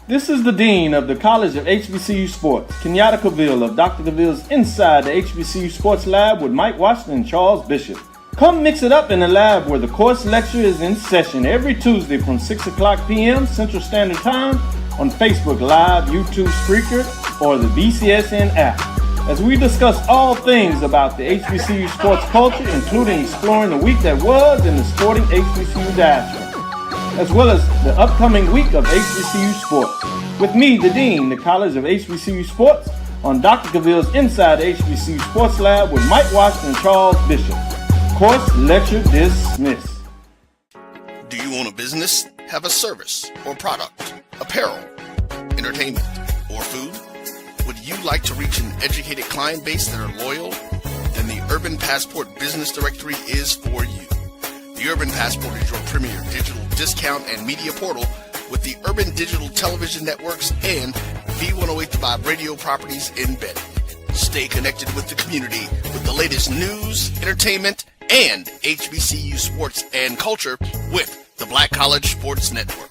This is the Dean of the College of HBCU Sports, Kenyatta Cavill of Dr. Cavill's Inside the HBCU Sports Lab with Mike Washington and Charles Bishop. Come mix it up in the lab where the course lecture is in session every Tuesday from 6:00 p.m. Central Standard Time on Facebook Live, YouTube Spreaker, or the BCSN app. As we discuss all things about the HBCU sports culture, including exploring the week that was in the sporting HBCU diaspora, as well as the upcoming week of HBCU sports. With me, the Dean, the College of HBCU Sports, on Dr. Cavill's Inside the HBCU Sports Lab with Mike Washington and Charles Bishop. Course lecture dismissed. Do you own a business, have a service or product, apparel, entertainment, or food? Would you like to reach an educated client base that are loyal? Then the Urban Passport Business Directory is for you. The Urban Passport is your premier digital discount and media portal with the Urban Digital Television Networks and V108 radio properties embedded. Stay connected with the community with the latest news, entertainment, and HBCU sports and culture with the Black College Sports Network.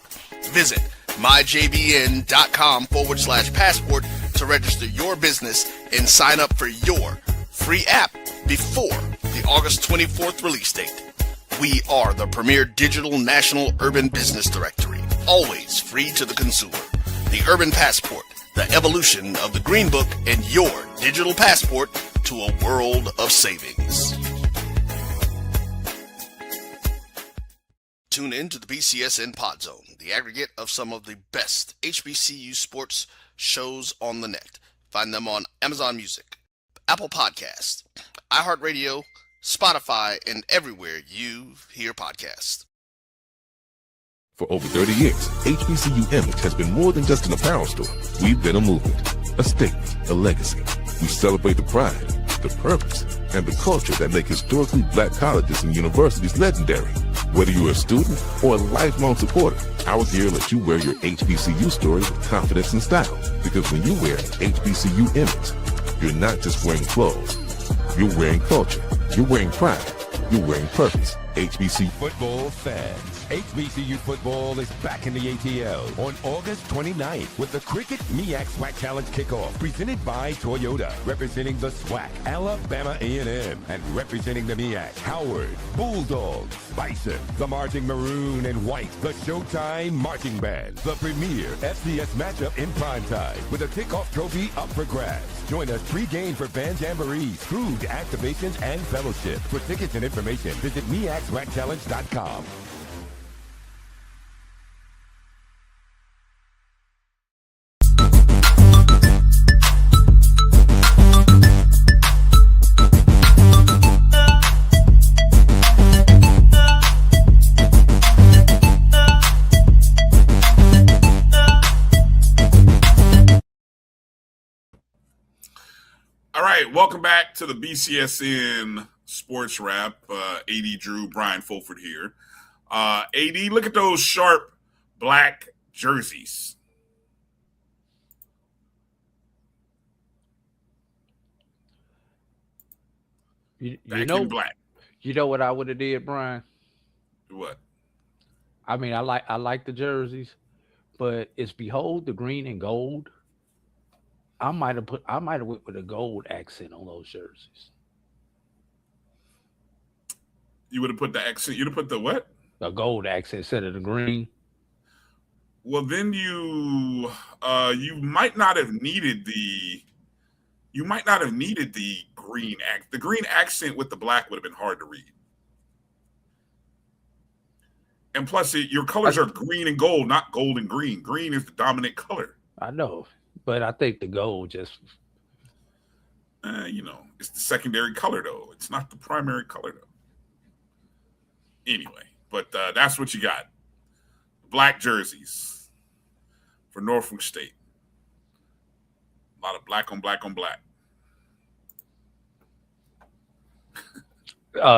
Visit myjbn.com/passport to register your business and sign up for your free app before the August 24th release date. We are the premier digital national urban business directory, always free to the consumer. The Urban Passport, the evolution of the Green Book and your digital passport to a world of savings. Tune in to the BCSN Pod Zone, the aggregate of some of the best HBCU sports shows on the net. Find them on Amazon Music, Apple Podcasts, iHeartRadio, Spotify, and everywhere you hear podcasts. For over 30 years, HBCU Image has been more than just an apparel store. We've been a movement, a statement, a legacy. We celebrate the pride, the purpose, and the culture that make historically black colleges and universities legendary. Whether you're a student or a lifelong supporter, our gear lets you wear your HBCU story with confidence and style. Because when you wear HBCU Image, you're not just wearing clothes. You're wearing culture. You're wearing pride. You're wearing purpose. HBCU football fans. HBCU football is back in the ATL on August 29th with the Cricket MEAC SWAC Challenge Kickoff presented by Toyota, representing the SWAC, Alabama A&M, and representing the MEAC, Howard, Bulldogs, Bison, the Marching Maroon and White, the Showtime Marching Band, the premier FCS matchup in primetime with a kickoff trophy up for grabs. Join us pre-game for band jamborees, food, activations, and fellowship. For tickets and information, visit MEACSWACChallenge.com. All right, welcome back to the BCSN Sports Wrap. A.D. Drew, Bryan Fulford here. A.D., look at those sharp black jerseys. You Back know, in black. you know what I would have did, Bryan? What? I mean, I like the jerseys, but it's behold the green and gold. I might have went with a gold accent on those jerseys. You would have put the accent. You'd have put the what? A gold accent instead of the green. Well, then you might not have needed the green accent. The green accent with the black would have been hard to read. And plus, your colors are green and gold, not gold and green. Green is the dominant color. I know, but I think the gold just, it's the secondary color, though. It's not the primary color, though. Anyway, but that's what you got. Black jerseys for Norfolk State. A lot of black on black on black.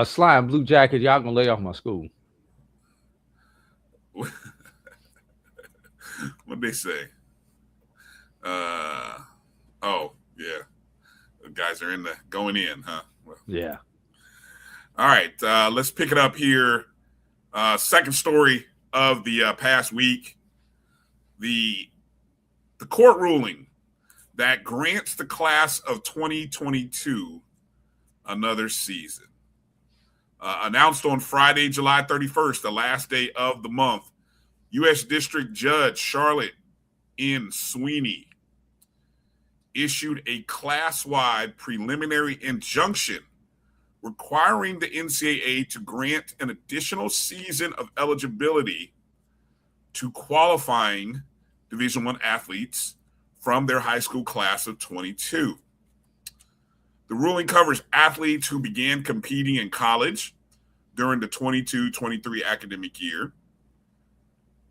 Slime Blue Jacket, y'all gonna lay off my school. What'd they say? Oh, yeah. The guys are going in, huh? Well, yeah. All right, let's pick it up here. Second story of the past week. The court ruling that grants the class of 2022 another season. Announced on Friday, July 31st, the last day of the month, U.S. District Judge Charlotte N. Sweeney issued a class-wide preliminary injunction requiring the NCAA to grant an additional season of eligibility to qualifying Division I athletes from their high school class of 22. The ruling covers athletes who began competing in college during the 22-23 academic year,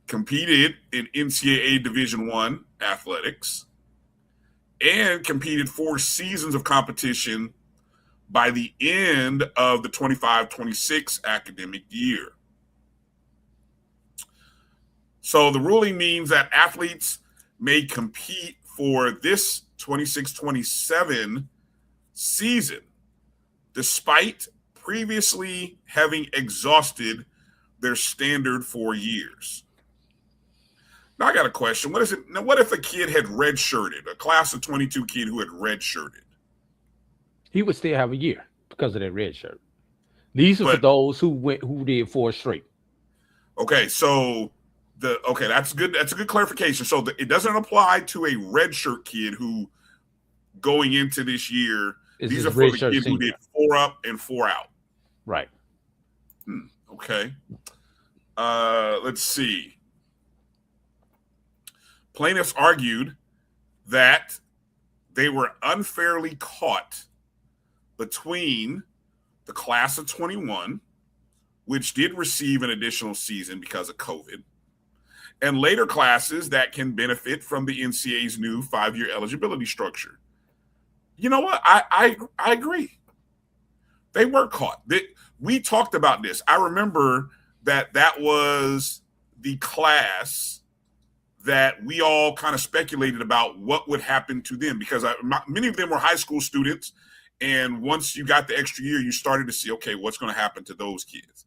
competed in NCAA Division I athletics, and competed 4 seasons of competition by the end of the 25-26 academic year. So the ruling means that athletes may compete for this 26-27 season despite previously having exhausted their standard 4 years. Now I got a question. What if a kid had redshirted, a class of 22 kid who had redshirted? He would still have a year because of that red shirt. These are for those who did 4 straight. Okay, so that's good. That's a good clarification. So it doesn't apply to a redshirt kid who going into this year. These are for the kids who did 4 up and 4 out. Right. Okay. Let's see. Plaintiffs argued that they were unfairly caught between the class of 21, which did receive an additional season because of COVID, and later classes that can benefit from the NCAA's new 5-year eligibility structure. You know what? I agree. They were caught. We talked about this. I remember that was the class that we all kind of speculated about what would happen to them because many of them were high school students. And once you got the extra year, you started to see, okay, what's going to happen to those kids?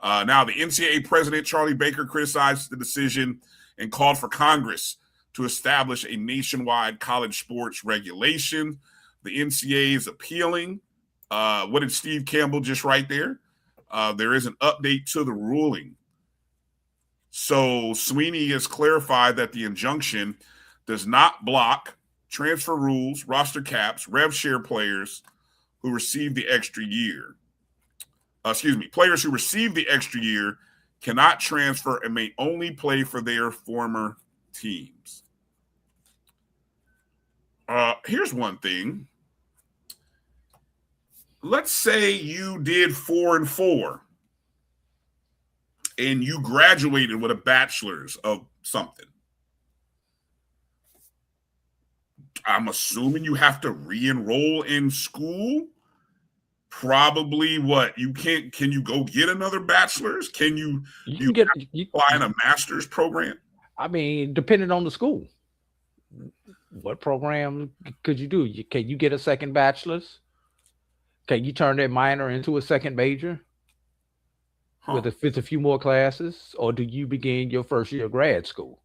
Now, the NCAA president, Charlie Baker, criticized the decision and called for Congress to establish a nationwide college sports regulation. The NCAA is appealing. What did Steve Campbell just write there? There is an update to the ruling. So Sweeney has clarified that the injunction does not block transfer rules, roster caps, rev share players who receive the extra year. Players who receive the extra year cannot transfer and may only play for their former teams. Here's one thing. Let's say you did 4 and 4 and you graduated with a bachelor's of something. I'm assuming you have to re-enroll in school. Probably what? Can you go get another bachelor's? Can you apply in a master's program? I mean, depending on the school. What program could you do? Can you get a second bachelor's? Can you turn that minor into a second major with a few more classes? Or do you begin your first year of grad school?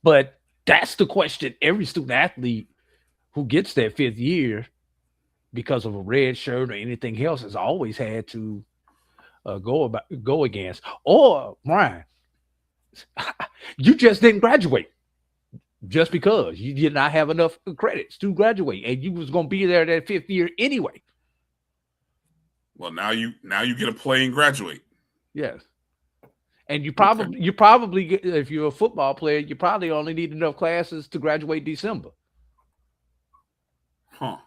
But that's the question every student athlete who gets that 5th year because of a red shirt or anything else has always had to go against. Or, Bryan, you just didn't graduate. just because you did not have enough credits to graduate, and you was going to be there that 5th year anyway. Well, now you get to play and graduate. Yes. And you probably, if you're a football player, you probably only need enough classes to graduate December. Huh.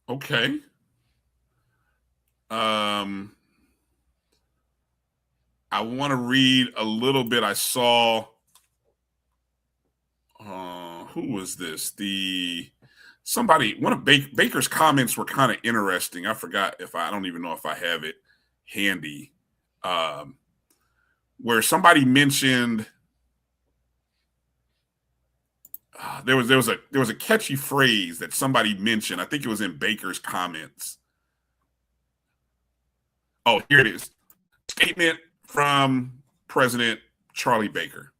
Okay. I want to read a little bit. I saw, who was this? One of Baker's comments were kind of interesting. I forgot I don't even know if I have it handy. Where somebody mentioned there was a catchy phrase that somebody mentioned. I think it was in Baker's comments. Oh, here it is. Statement from President Charlie Baker.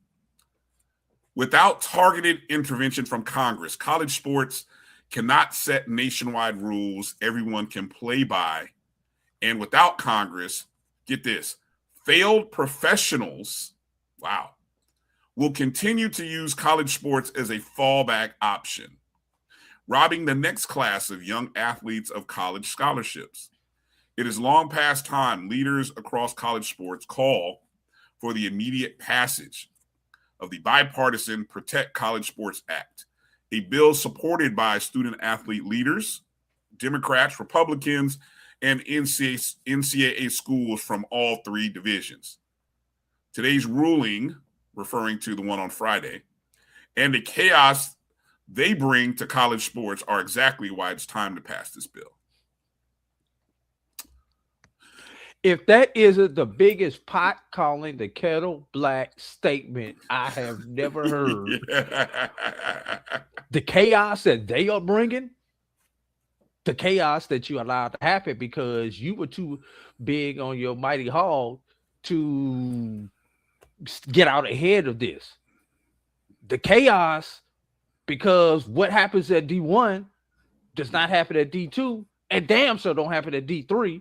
Without targeted intervention from Congress, college sports cannot set nationwide rules everyone can play by. And without Congress, get this, failed professionals, will continue to use college sports as a fallback option, robbing the next class of young athletes of college scholarships. It is long past time leaders across college sports call for the immediate passage of the bipartisan Protect College Sports Act, a bill supported by student-athlete leaders, Democrats, Republicans, and NCAA schools from all 3 divisions. Today's ruling, referring to the one on Friday, and the chaos they bring to college sports are exactly why it's time to pass this bill. If that isn't the biggest pot calling the kettle black statement I have never heard, the chaos that they are bringing, the chaos that you allowed to happen because you were too big on your mighty hog to get out ahead of this. The chaos, because what happens at D1 does not happen at D2, and damn sure don't happen at D3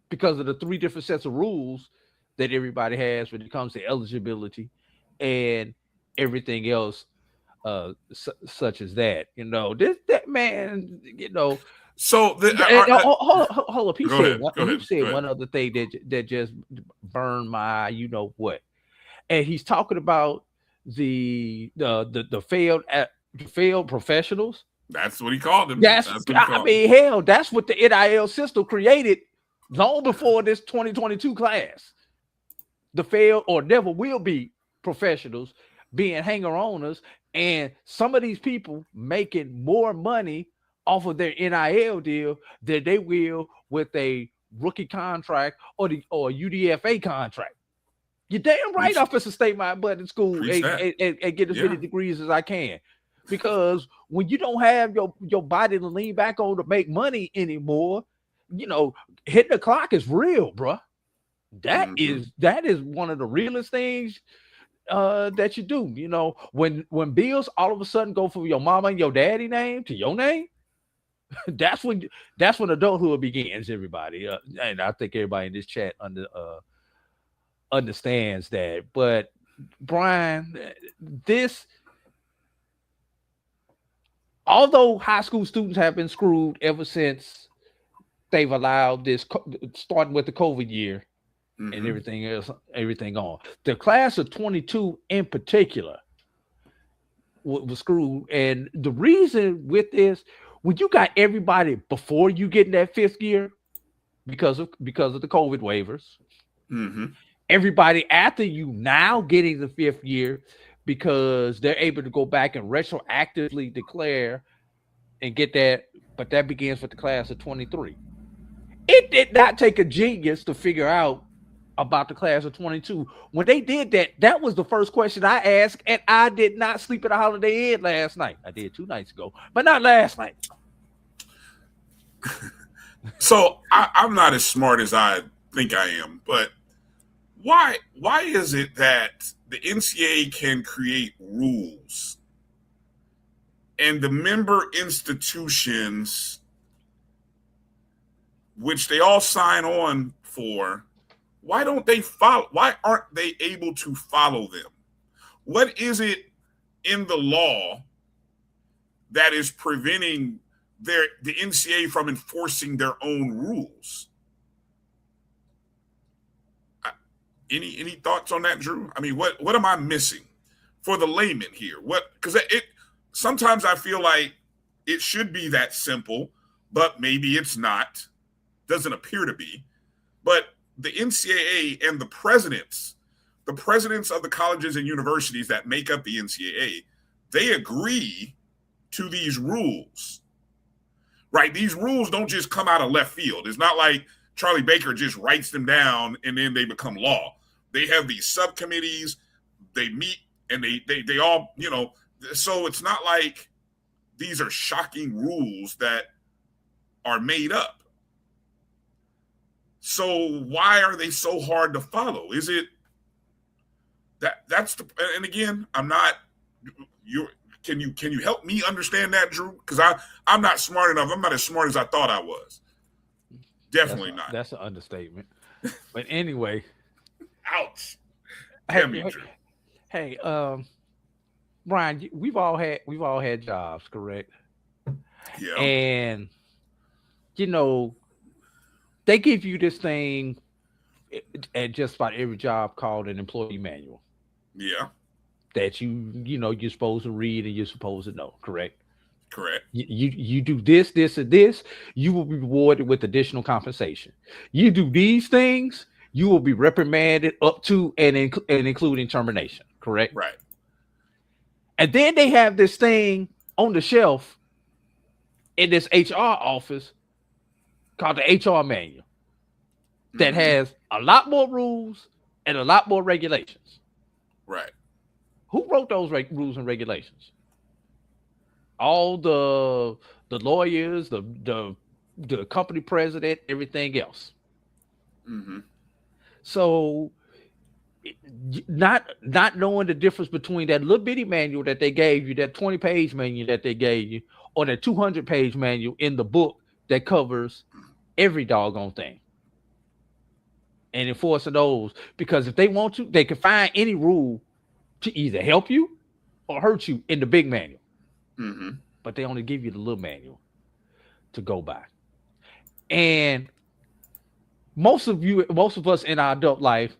because of the 3 different sets of rules that everybody has when it comes to eligibility and everything else, such as that. That man, So hold up. He Go said ahead. one other thing that just burned my what, and he's talking about the failed professionals. That's what he called them. That's what the NIL system created long before this 2022 class. The failed or never will be professionals being hanger-oners, and some of these people making more money off of their NIL deal than they will with a rookie contract or UDFA contract. You're damn right I'm supposed to stay my butt in school and get as many degrees as I can. Because when you don't have your body to lean back on to make money anymore, hitting the clock is real, bro. That is one of the realest things that you do. When bills all of a sudden go from your mama and your daddy name to your name, that's when adulthood begins, everybody. And I think everybody in this chat understands that. But Bryan, although high school students have been screwed ever since they've allowed this, starting with the COVID year and everything on, the class of 22 in particular was screwed. And the reason with this, when you got everybody before you get in that 5th year because of the COVID waivers, everybody after you now getting the 5th year because they're able to go back and retroactively declare and get that, but that begins with the class of 23. It did not take a genius to figure out about the class of 22. When they did that, that was the first question I asked, and I did not sleep at a Holiday Inn last night. I did 2 nights ago, but not last night. So I'm not as smart as I think I am, but why is it that the NCAA can create rules and the member institutions, which they all sign on for, why don't they follow? Why aren't they able to follow them? What is it in the law that is preventing the NCAA from enforcing their own rules? Any thoughts on that, Drew? I mean, what am I missing for the layman here? Because it sometimes I feel like it should be that simple, but maybe it's not. Doesn't appear to be. But the NCAA and the presidents of the colleges and universities that make up the NCAA, they agree to these rules, right? These rules don't just come out of left field. It's not like Charlie Baker just writes them down and then they become law. They have these subcommittees, they meet, and they all, so it's not like these are shocking rules that are made up. So why are they so hard to follow? Is it and again, I'm not, can you help me understand that, Drew? Because I'm not smart enough. I'm not as smart as I thought I was. Definitely not. That's an understatement. But anyway. Ouch. Damn me, Drew. Hey, Bryan, we've all had jobs, correct? Yeah. And they give you this thing at just about every job called an employee manual. Yeah. That you're supposed to read and you're supposed to know, correct? Correct. You do this, and this, you will be rewarded with additional compensation. You do these things, you will be reprimanded up to and including termination, correct? Right. And then they have this thing on the shelf in this HR office called the HR manual that has a lot more rules and a lot more regulations. Right. Who wrote those rules and regulations? All the lawyers, the company president, everything else. Mm-hmm. So not knowing the difference between that little bitty manual that they gave you, that 20-page manual that they gave you, or that 200-page manual in the book that covers every doggone thing. And enforcing those, because if they want to, they can find any rule to either help you or hurt you in the big manual. Mm-hmm. But they only give you the little manual to go by. And most of us in our adult life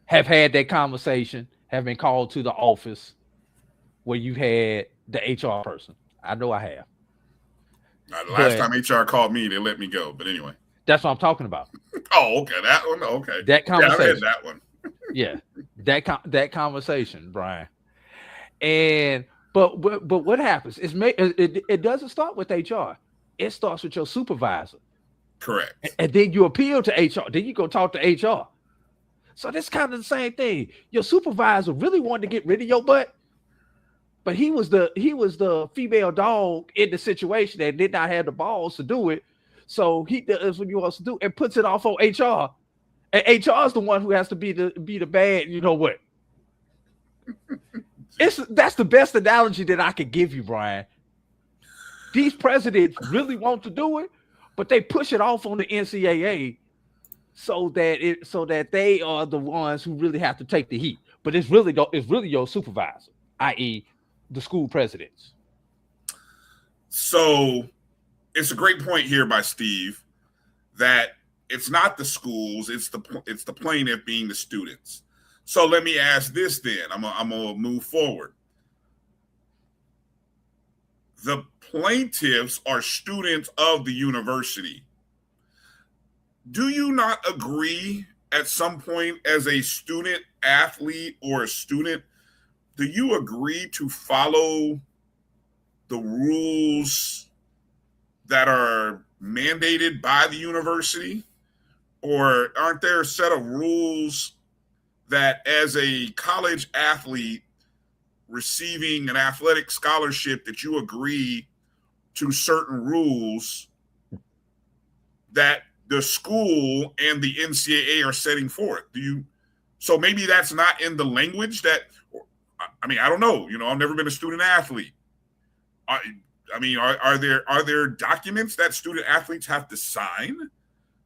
have had that conversation, have been called to the office where you had the HR person. I know I have. The last time HR called me, they let me go. But anyway. That's what I'm talking about. Oh, okay. That one? Okay. That conversation. Yeah, I read that one. Yeah. That conversation, Bryan. And but what happens? It doesn't start with HR. It starts with your supervisor. Correct. And then you appeal to HR. Then you go talk to HR. So that's kind of the same thing. Your supervisor really wanted to get rid of your butt, but he was the female dog in the situation that did not have the balls to do it. So he does what he wants to do and puts it off on HR. And HR is the one who has to be the bad, you know what? That's the best analogy that I could give you, Bryan. These presidents really want to do it, but they push it off on the NCAA so that they are the ones who really have to take the heat. But it's really your supervisor, i.e., the school presidents. So it's a great point here by Steve that it's not the schools, it's the plaintiff being the students. So let me ask this then. I'm gonna move forward. The plaintiffs are students of the university. Do you not agree at some point as a student athlete or a student, do you agree to follow the rules that are mandated by the university? Or aren't there a set of rules that as a college athlete receiving an athletic scholarship that you agree to certain rules that the school and the NCAA are setting forth? So maybe that's not in the language that, I mean, I don't know. I've never been a student athlete. I mean, are there documents that student athletes have to sign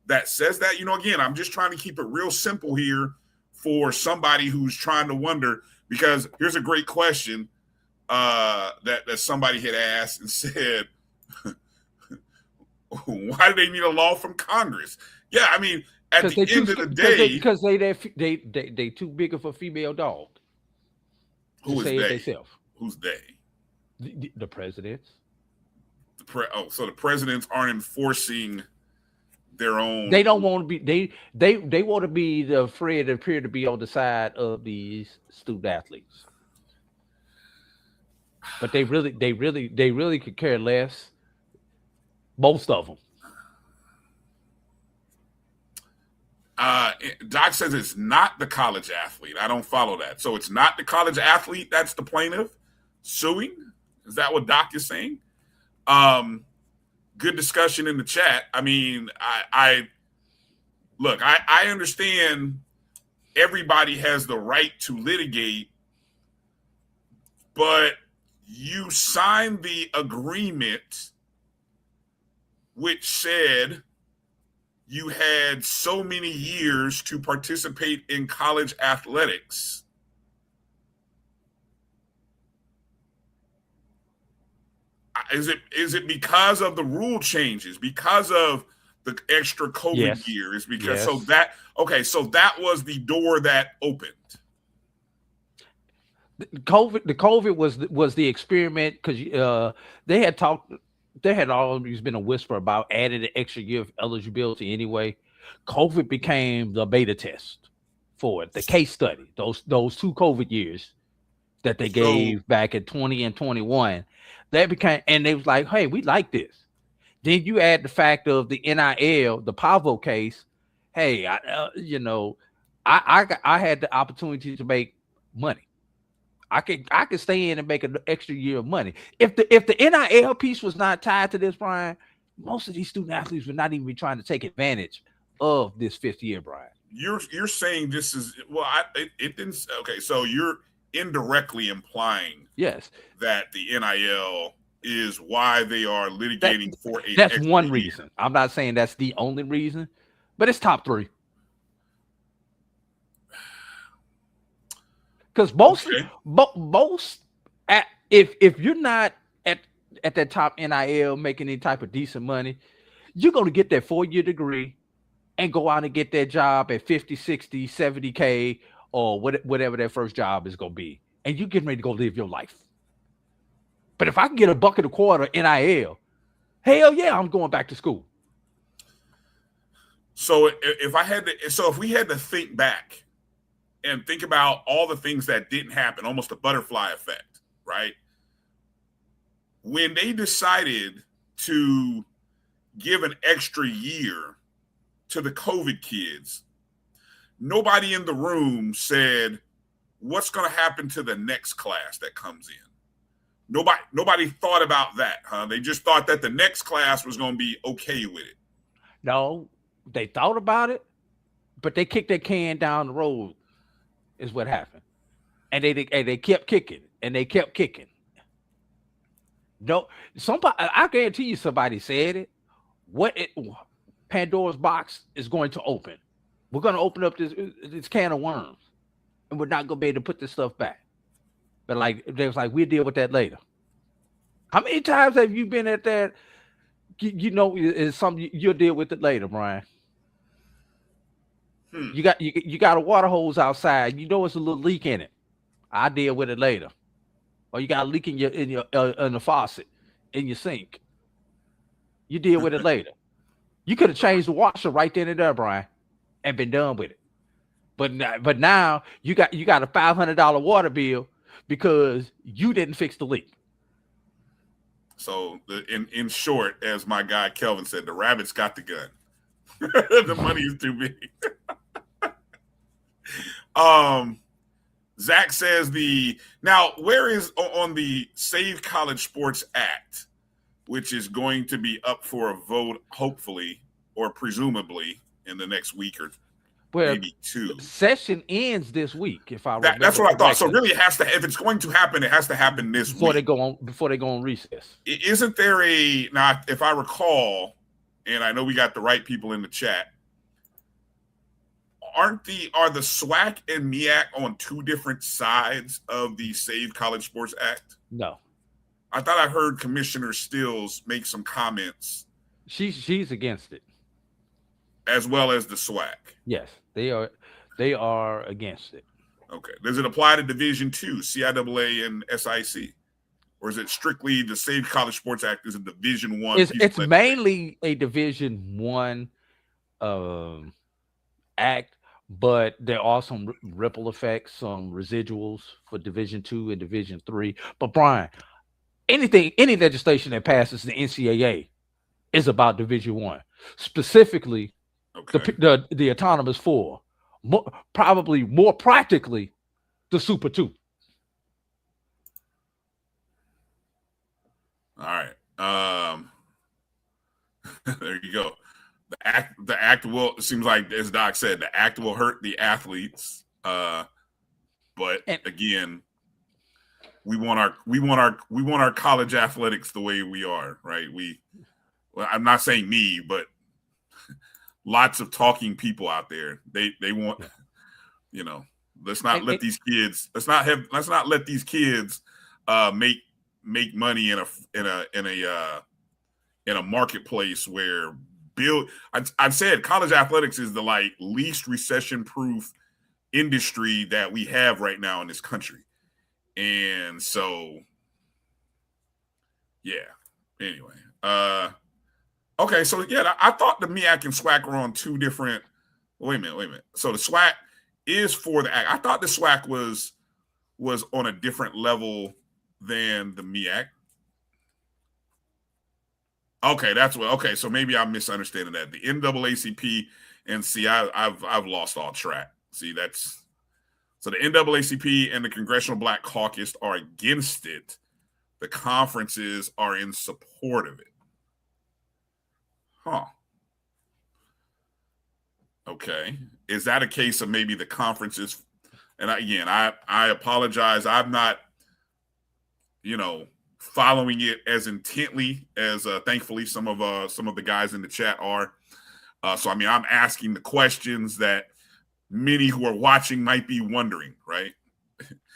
that says that? Again, I'm just trying to keep it real simple here for somebody who's trying to wonder, because here's a great question. that somebody had asked and said, why do they need a law from Congress? Yeah, I mean, at the end of the day, because they too big of a female dog. Who is they? Who's they? The presidents. So the presidents aren't enforcing their own. They don't want to be. They want to be the afraid that appear to be on the side of these student athletes. But they really could care less. Most of them. Doc says it's not the college athlete. I don't follow that. So it's not the college athlete that's the plaintiff suing? Is that what Doc is saying? Good discussion in the chat. I mean, I understand everybody has the right to litigate, but you signed the agreement which said you had so many years to participate in college athletics. Is it because of the rule changes, because of the extra COVID years? Because so that was the door that opened. The COVID was the experiment because they had talked. There had always been a whisper about adding an extra year of eligibility anyway. COVID became the beta test for it, the case study. Those 2 COVID years that they gave back in 20 and 21, that became, and they was like, hey, we like this. Then you add the fact of the NIL, the Pavo case. Hey, I had the opportunity to make money. I could stay in and make an extra year of money. If the NIL piece was not tied to this, Brian, most of these student athletes would not even be trying to take advantage of this 5th year, Brian. You're saying this is it didn't. Okay, so you're indirectly implying that the NIL is why they are litigating for a. That's one reason. I'm not saying that's the only reason, but it's top 3. Because if you're not at that top NIL making any type of decent money, you're going to get that 4-year degree and go out and get that job at 50, 60, 70K or whatever that first job is going to be. And you're getting ready to go live your life. But if I can get $1.25 NIL, hell yeah, I'm going back to school. So if we had to think back and think about all the things that didn't happen, almost a butterfly effect, right? When they decided to give an extra year to the COVID kids, nobody in the room said, what's going to happen to the next class that comes in? Nobody thought about that, huh? They just thought that the next class was going to be okay with it. No, they thought about it, but they kicked that can down the road. Is what happened, and they kept kicking, and they kept kicking. No, I guarantee you, somebody said it. Pandora's box is going to open. We're going to open up this can of worms, and we're not going to be able to put this stuff back. But they was like, we'll deal with that later. How many times have you been at that? It's something you'll deal with it later, Brian. You got a water hose outside. You know it's a little leak in it. I'll deal with it later. Or you got a leak in the faucet in your sink. You deal with it later. You could have changed the washer right then and there, Brian, and been done with it. But now you got a $500 water bill because you didn't fix the leak. So in short, as my guy Kelvin said, the rabbit's got the gun. The money is too big. Zach says where is on the Save College Sports Act, which is going to be up for a vote, hopefully, or presumably in the next week or maybe 2. Session ends this week, if I remember. That's what I thought. So really, it has to. If it's going to happen, it has to happen this week before they go on recess. Isn't there now? If I recall, and I know we got the right people in the chat, are the SWAC and MEAC on 2 different sides of the Save College Sports Act? No, I thought I heard Commissioner Stills make some comments she's against it. as well as the SWAC. Yes, they are against it. Okay. Does it apply to Division II, CIAA, and SIC? Or is it strictly the Save College Sports Act is a Division I? It's mainly a Division I act, but there are some ripple effects, some residuals for Division II and Division III. But Brian, any legislation that passes the NCAA is about Division I, specifically the Autonomous Four, probably more practically the Super Two. All right. There you go. The act will, it seems like, as Doc said, the act will hurt the athletes. But again, we want our college athletics the way we are, right? I'm not saying me, but lots of talking people out there. They want, let's not let these kids make money in a marketplace where I've said college athletics is the least recession proof industry that we have right now in this country. And so, yeah. Anyway, okay. So yeah, I thought the MEAC and SWAC were on two different. Wait a minute. So the SWAC is for the act. I thought the SWAC was on a different level than the MEAC. Okay, that's what. Okay, so maybe I'm misunderstanding that. The NAACP and I've lost all track. See, so the NAACP and the Congressional Black Caucus are against it. The conferences are in support of it. Huh. Okay. Is that a case of maybe the conferences? And I apologize. I'm not, following it as intently as thankfully some of the guys in the chat are. So I'm asking the questions that many who are watching might be wondering, right?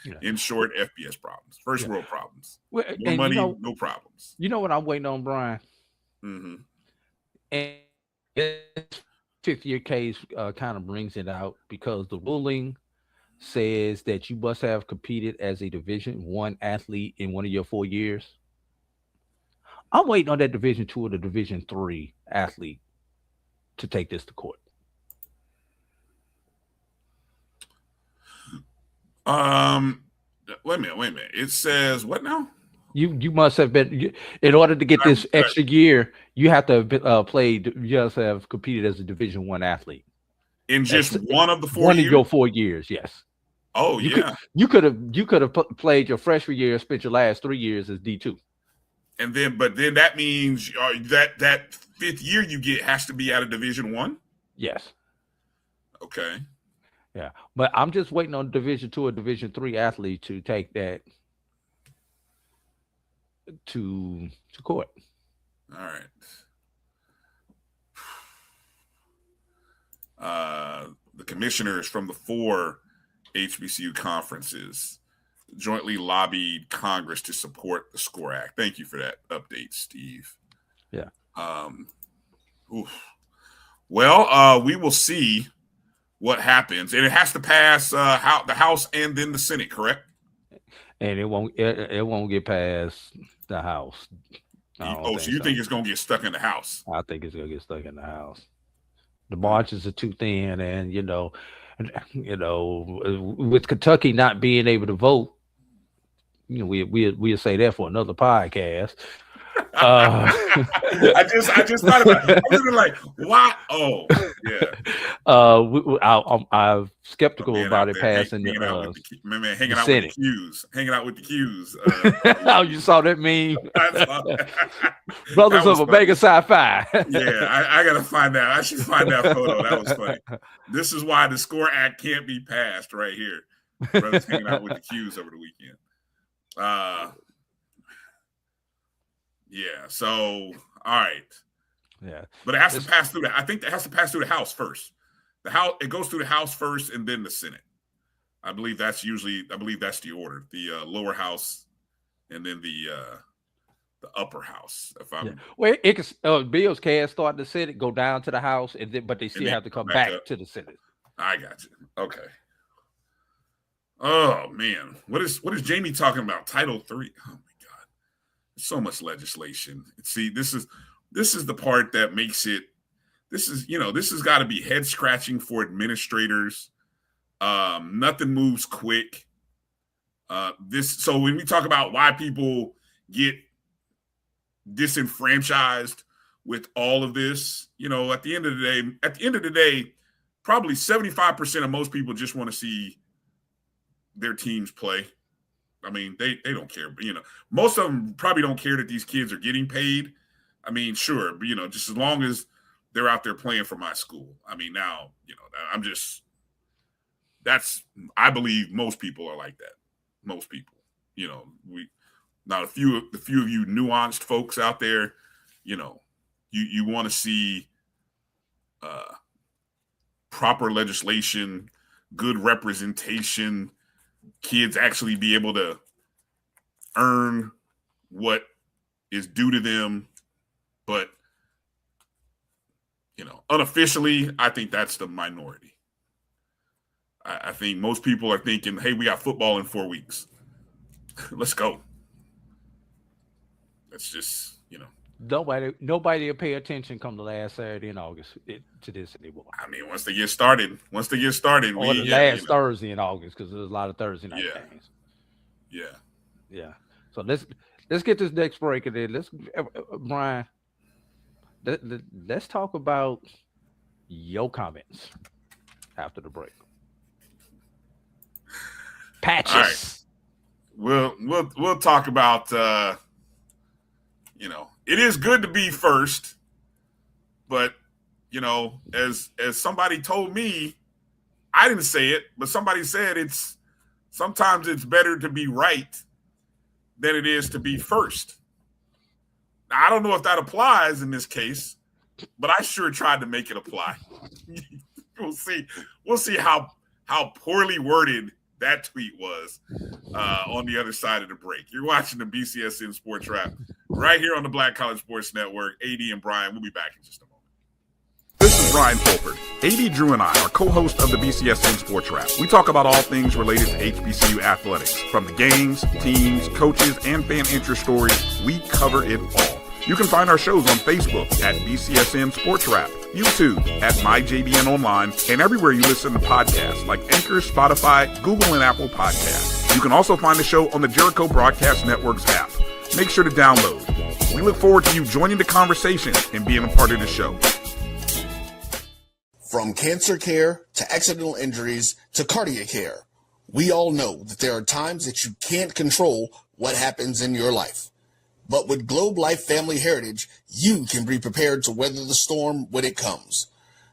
Yeah. In short, FBS problems, first world problems. Well, no money, no problems. You know what I'm waiting on, Brian? Mm-hmm. And this fifth year case kind of brings it out because the ruling says that you must have competed as a Division I athlete in one of your 4 years. I'm waiting on that Division II or the Division III athlete to take this to court. Wait a minute. It says what now? You must have been, in order to get this extra year, you have to have played. You just have competed as a Division I athlete in just one of the 4 years. One of your 4 years, yes. Oh, you could have played your freshman year, spent your last 3 years as D2, and then that means that fifth year you get has to be out of Division I. Yes. Okay. Yeah, but I'm just waiting on Division II or Division III athlete to take that to court. All right. The commissioners from the 4 HBCU conferences jointly lobbied Congress to support the SCORE Act. Thank you for that update, Steve. Yeah. Well, we will see what happens, and it has to pass the House and then the Senate, correct? And it won't get past the House. So you think it's going to get stuck in the House? I think it's going to get stuck in the House. The margins are too thin, and with Kentucky not being able to vote, we'll say that for another podcast. I just thought about it. I was like, "What? Oh, yeah." I'm skeptical about it passing hanging out with the Qs. Oh, you saw that meme? I saw that. Brothers of Omega Sci-Fi. Yeah, I gotta find that. I should find that photo. That was funny. This is why the SCORE Act can't be passed right here. Brothers hanging out with the Qs over the weekend. Yeah. So, all right. Yeah. But it has to pass through I think it has to pass through the House first. It goes through the House first and then the Senate. I believe that's the order. The lower house and then the upper house. If I'm well, it can bills can start the Senate, go down to the House, and then but they still have to come back to the Senate. I got you. Okay. Oh man, what is Jamie talking about? Title III. Oh my God, there's so much legislation. See, this is the part that makes it. This has got to be head scratching for administrators. Nothing moves quick. So when we talk about why people get disenfranchised with all of this, at the end of the day, probably 75% of most people just want to see their teams play. I mean, they don't care, but most of them probably don't care that these kids are getting paid. I mean, sure, but just as long as they're out there playing for my school. I mean, now, I believe most people are like that. Most people, not a few of you nuanced folks out there, you want to see proper legislation, good representation, kids actually be able to earn what is due to them. But, unofficially, I think that's the minority. I think most people are thinking, hey, we got football in 4 weeks. Let's go. That's just, Nobody will pay attention come the last Saturday in August to this anymore. I mean, once they get started, or the last Thursday in August, because there's a lot of Thursday night games. Yeah. So let's get this next break, and then Bryan, let's talk about your comments after the break. Patches. All right. We'll talk about it is good to be first, but as somebody told me, I didn't say it, but somebody said sometimes it's better to be right than it is to be first. Now, I don't know if that applies in this case, but I sure tried to make it apply. We'll see how poorly worded that tweet was on the other side of the break. You're watching the BCSN SportsWrap right here on the Black College Sports Network. AD and Bryan, we'll be back in just a moment. This is Bryan Fulford. AD Drew and I are co-hosts of the BCSN SportsWrap. We talk about all things related to HBCU athletics. From the games, teams, coaches, and fan interest stories, we cover it all. You can find our shows on Facebook at BCSN SportsWrap, YouTube at MyJBN Online, and everywhere you listen to podcasts like Anchor, Spotify, Google, and Apple Podcasts. You can also find the show on the Jericho Broadcast Network's app. Make sure to download. We look forward to you joining the conversation and being a part of the show. From cancer care to accidental injuries to cardiac care, we all know that there are times that you can't control what happens in your life. But with Globe Life Family Heritage, you can be prepared to weather the storm when it comes.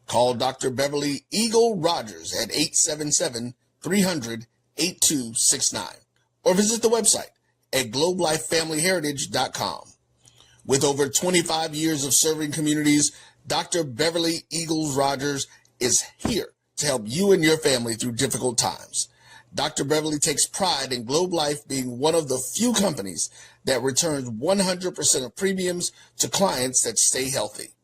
Call Dr. Beverly Eagle Rogers at 877-300-8269 or visit the website at globelifefamilyheritage.com. With over 25 years of serving communities, Dr. Beverly Eagles Rogers is here to help you and your family through difficult times. Dr. Beverly takes pride in Globe Life being one of the few companies that returns 100% of premiums to clients that stay healthy.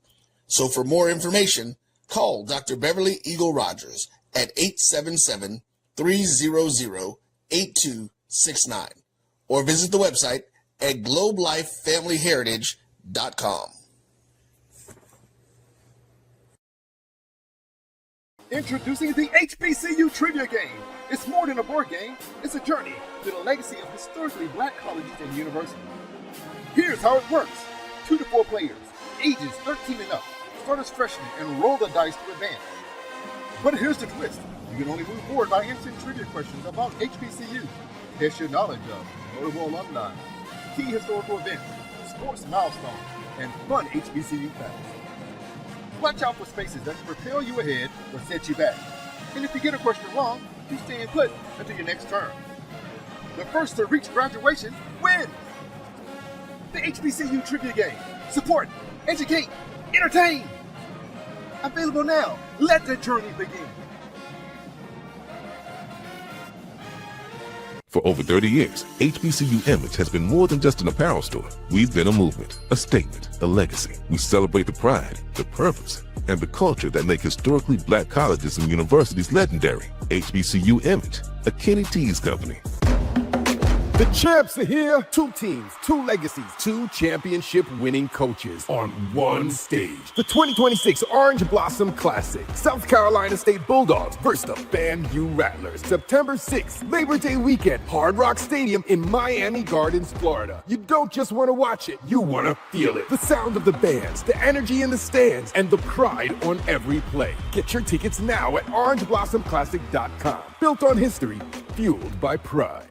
So for more information, call Dr. Beverly Eagle Rogers at 877-300-8269 or visit the website at globelifefamilyheritage.com. Introducing the HBCU Trivia Game. It's more than a board game. It's a journey through the legacy of historically black colleges and universities. Here's how it works. 2 to 4 players, ages 13 and up, start as freshmen and roll the dice to advance. But here's the twist. You can only move forward by answering trivia questions about HBCU. Test your knowledge of notable alumni, key historical events, sports milestones, and fun HBCU facts. Watch out for spaces that can propel you ahead or set you back. And if you get a question wrong, you stay put until your next turn. The first to reach graduation wins. The HBCU Trivia Game. Support, educate, entertain. Available now. Let the journey begin. For over 30 years, HBCU Image has been more than just an apparel store. We've been a movement, a statement, a legacy. We celebrate the pride, the purpose, and the culture that make historically black colleges and universities legendary. HBCU Image, a Kenny T's company. The champs are here. 2 teams, 2 legacies, 2 championship-winning coaches on one stage. The 2026 Orange Blossom Classic. South Carolina State Bulldogs versus the FAMU Rattlers. September 6th, Labor Day weekend, Hard Rock Stadium in Miami Gardens, Florida. You don't just want to watch it, you want to feel it. The sound of the bands, the energy in the stands, and the pride on every play. Get your tickets now at orangeblossomclassic.com. Built on history, fueled by pride.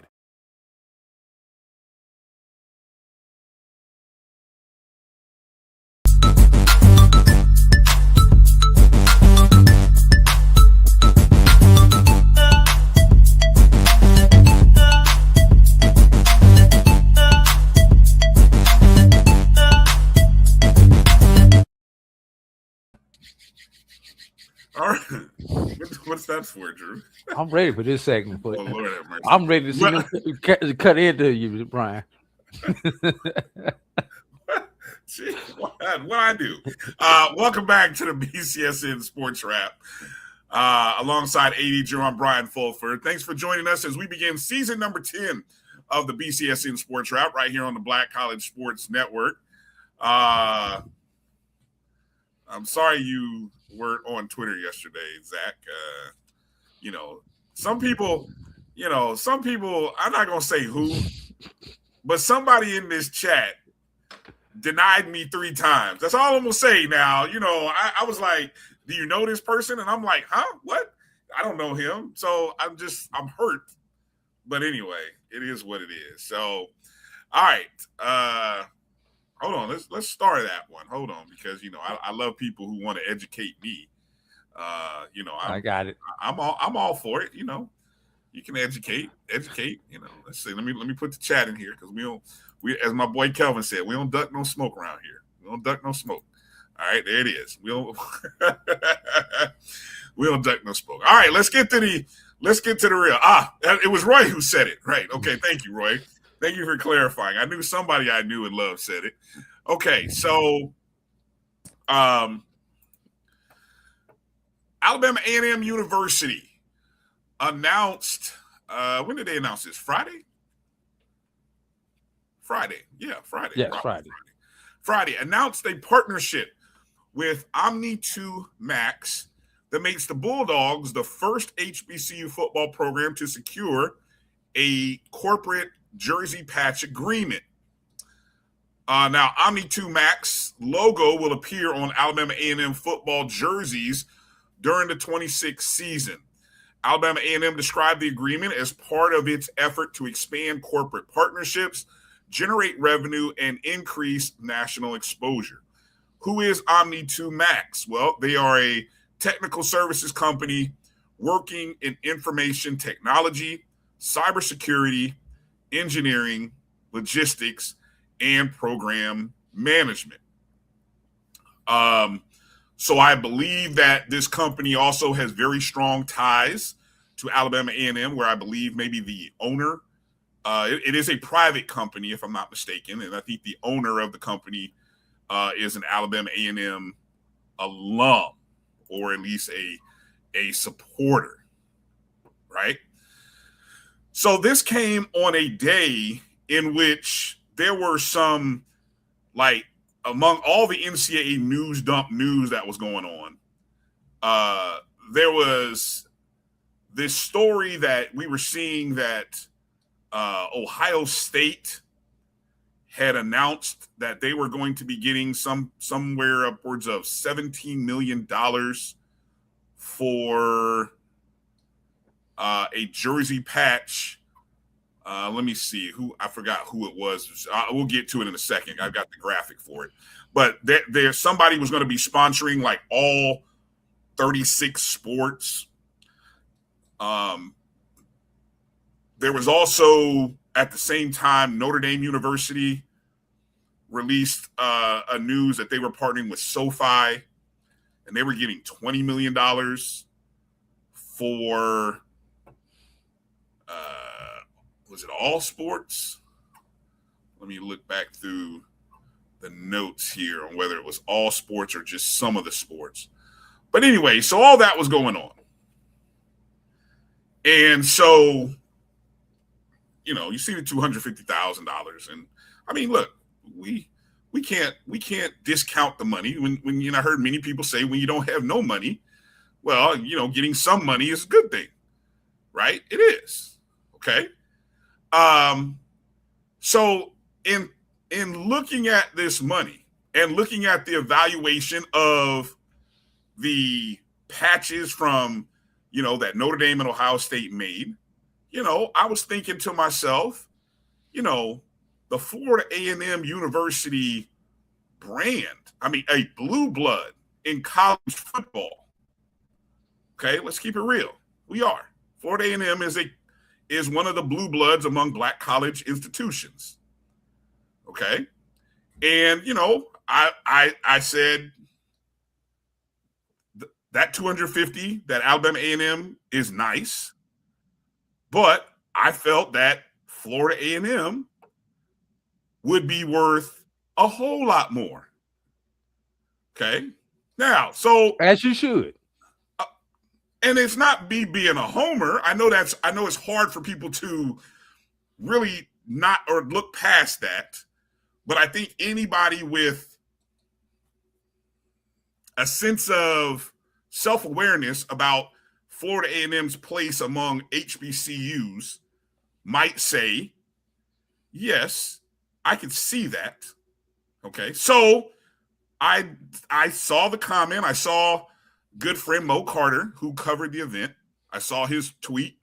All right. What's that for, Drew? I'm ready for this segment, but Oh, Lord have mercy. I'm ready to see them cut into you, Brian. Gee, what I do? Welcome back to the BCSN SportsWrap. Alongside A.D. Drew, I'm Brian Fulford. Thanks for joining us as we begin season number 10 of the BCSN SportsWrap right here on the Black College Sports Network. I'm sorry you weren't on Twitter yesterday, Zach. Some people, I'm not going to say who, but somebody in this chat denied me 3 times. That's all I'm going to say now. I was like, do you know this person? And I'm like, huh? What? I don't know him. So I'm hurt. But anyway, it is what it is. So, all right. Hold on. Let's start that one. Hold on, because I love people who want to educate me. I got it. I'm all for it. You can educate. Let's see. Let me put the chat in here, because we as my boy Kelvin said, we don't duck no smoke around here. We don't duck no smoke. All right, there it is. We don't duck no smoke. All right, let's get to the real. It was Roy who said it. Right. Okay, thank you, Roy. Thank you for clarifying. I knew somebody I knew and loved said it. Okay, so Alabama A&M University announced, when did they announce this? Friday? Yeah, Friday. Yes, Friday. Friday announced a partnership with Omni2 Max that makes the Bulldogs the first HBCU football program to secure a corporate jersey patch agreement. Now, Omni2 Max logo will appear on Alabama A&M football jerseys during the 26th season. Alabama A&M described the agreement as part of its effort to expand corporate partnerships, generate revenue, and increase national exposure. Who is Omni2 Max? Well, they are a technical services company working in information technology, cybersecurity, engineering, logistics, and program management. So I believe that this company also has very strong ties to Alabama A&M, where I believe maybe the owner, it is a private company, if I'm not mistaken, and I think the owner of the company is an Alabama A&M alum, or at least a supporter, right? So this came on a day in which there were some, like, among all the NCAA news dump news that was going on, there was this story that we were seeing that Ohio State had announced that they were going to be getting somewhere upwards of $17 million for a jersey patch. Let me see I forgot who it was. We'll get to it in a second. I've got the graphic for it. But there somebody was going to be sponsoring like all 36 sports. There was also, at the same time, Notre Dame University released a news that they were partnering with SoFi, and they were getting $20 million for was it all sports? Let me look back through the notes here on whether it was all sports or just some of the sports. But anyway, so all that was going on. And so, you see the $250,000. And I mean, look, we can't discount the money. When I heard many people say when you don't have no money, well, getting some money is a good thing, right? It is. Okay. So in looking at this money and looking at the evaluation of the patches from, that Notre Dame and Ohio State made, I was thinking to myself, the Florida A&M University brand, a blue blood in college football. Okay, let's keep it real. We are. Florida A&M is one of the blue bloods among black college institutions. Okay. And, I said that 250 that Alabama A&M is nice, but I felt that Florida A&M would be worth a whole lot more. Okay. Now, so as you should. And it's not me being a homer. I know it's hard for people to really not or look past that. But I think anybody with a sense of self-awareness about Florida A&M's place among HBCUs might say, yes, I could see that. Okay. So I saw the comment. I saw good friend Mo Carter, who covered the event. I saw his tweet,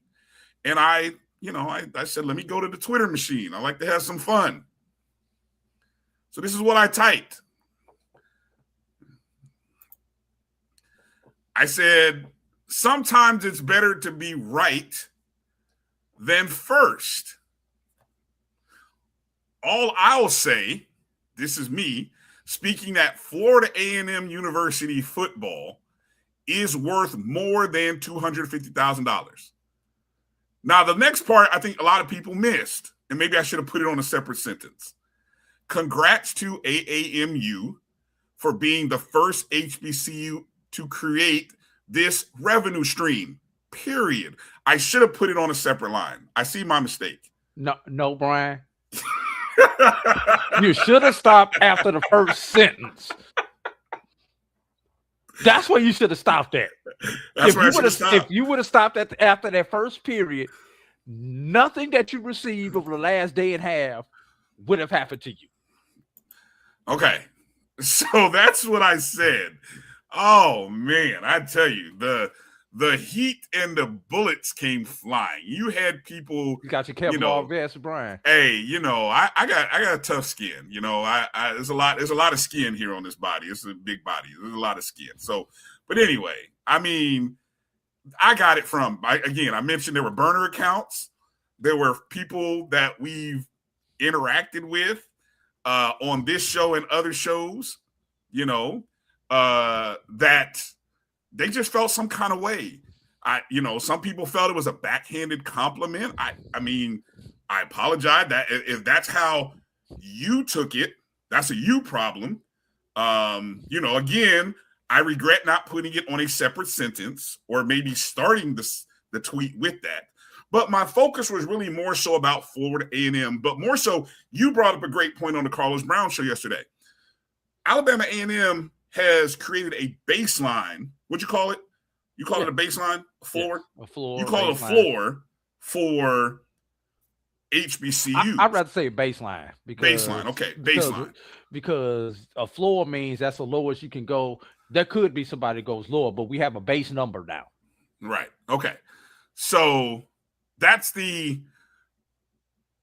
and I said, let me go to the Twitter machine. I like to have some fun. So this is what I typed. I said, sometimes it's better to be right than first. All I'll say, this is me, speaking that Florida A&M University football is worth more than $250,000. Now, the next part I think a lot of people missed, and maybe I should have put it on a separate sentence. Congrats to AAMU for being the first HBCU to create this revenue stream, period. I should have put it on a separate line. I see my mistake. No, Brian. You should have stopped after the first sentence. That's where you should have stopped at. If you would have stopped after that first period, nothing that you received over the last day and a half would have happened to you. Okay. So that's what I said. Oh man, I tell you, the heat and the bullets came flying. You had people. You got your Kevlar vest, Brian. Hey, I got a tough skin. There's a lot of skin here on this body. It's a big body. There's a lot of skin. So, but anyway, I got it from. I mentioned there were burner accounts. There were people that we've interacted with on this show and other shows. That they just felt some kind of way. Some people felt it was a backhanded compliment. I apologize that if that's how you took it, that's a you problem. Again, I regret not putting it on a separate sentence or maybe starting the tweet with that. But my focus was really more so about Florida A&M, but more so you brought up a great point on the Carlos Brown show yesterday. Alabama A&M has created a baseline. What'd you call it? You call it a baseline? A floor? Yeah, a floor. You call it a floor for HBCU. I'd rather say baseline. Baseline, okay. Baseline. Because a floor means that's the lowest you can go. There could be somebody that goes lower, but we have a base number now. Right. Okay. So that's the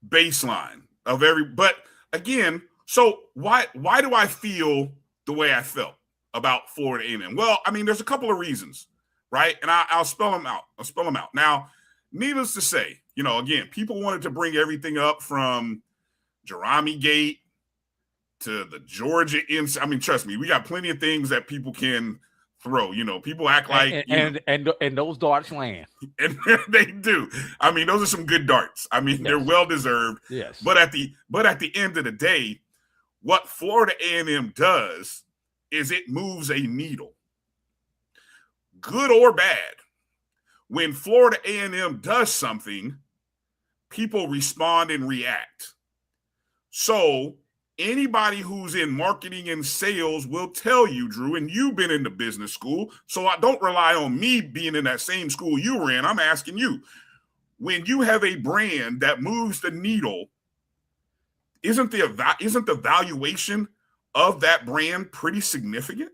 baseline of but again, so why do I feel the way I felt about Florida A&M? Well, there's a couple of reasons, right? And I'll spell them out. Now, needless to say, again, people wanted to bring everything up from Jerami Gate to the Georgia. Trust me, we got plenty of things that people can throw. You know, people act like and those darts land. And they do. I mean, those are some good darts. I mean, they're well deserved. Yes. But at the end of the day, what Florida A&M does is it moves a needle, good or bad. When Florida A&M does something, people respond and react. So anybody who's in marketing and sales will tell you, Drew, and you've been in the business school, so I don't rely on me being in that same school you were in. I'm asking you, when you have a brand that moves the needle, isn't the valuation of that brand pretty significant?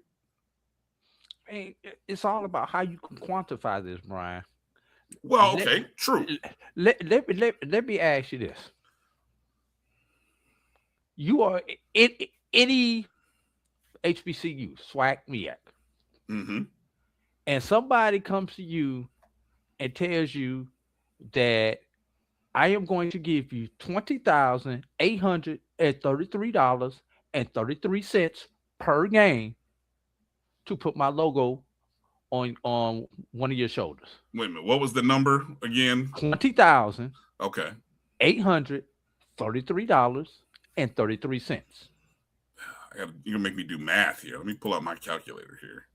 Hey, it's all about how you can quantify this, Brian. Well, okay, true. Let me ask you this. You are in any HBCU, SWAC, MEAC, and somebody comes to you and tells you that I am going to give you $20,833.33 per game to put my logo on one of your shoulders. Wait a minute. What was the number again? $20,000. Okay. $833.33. You're gonna make me do math here. Let me pull out my calculator here.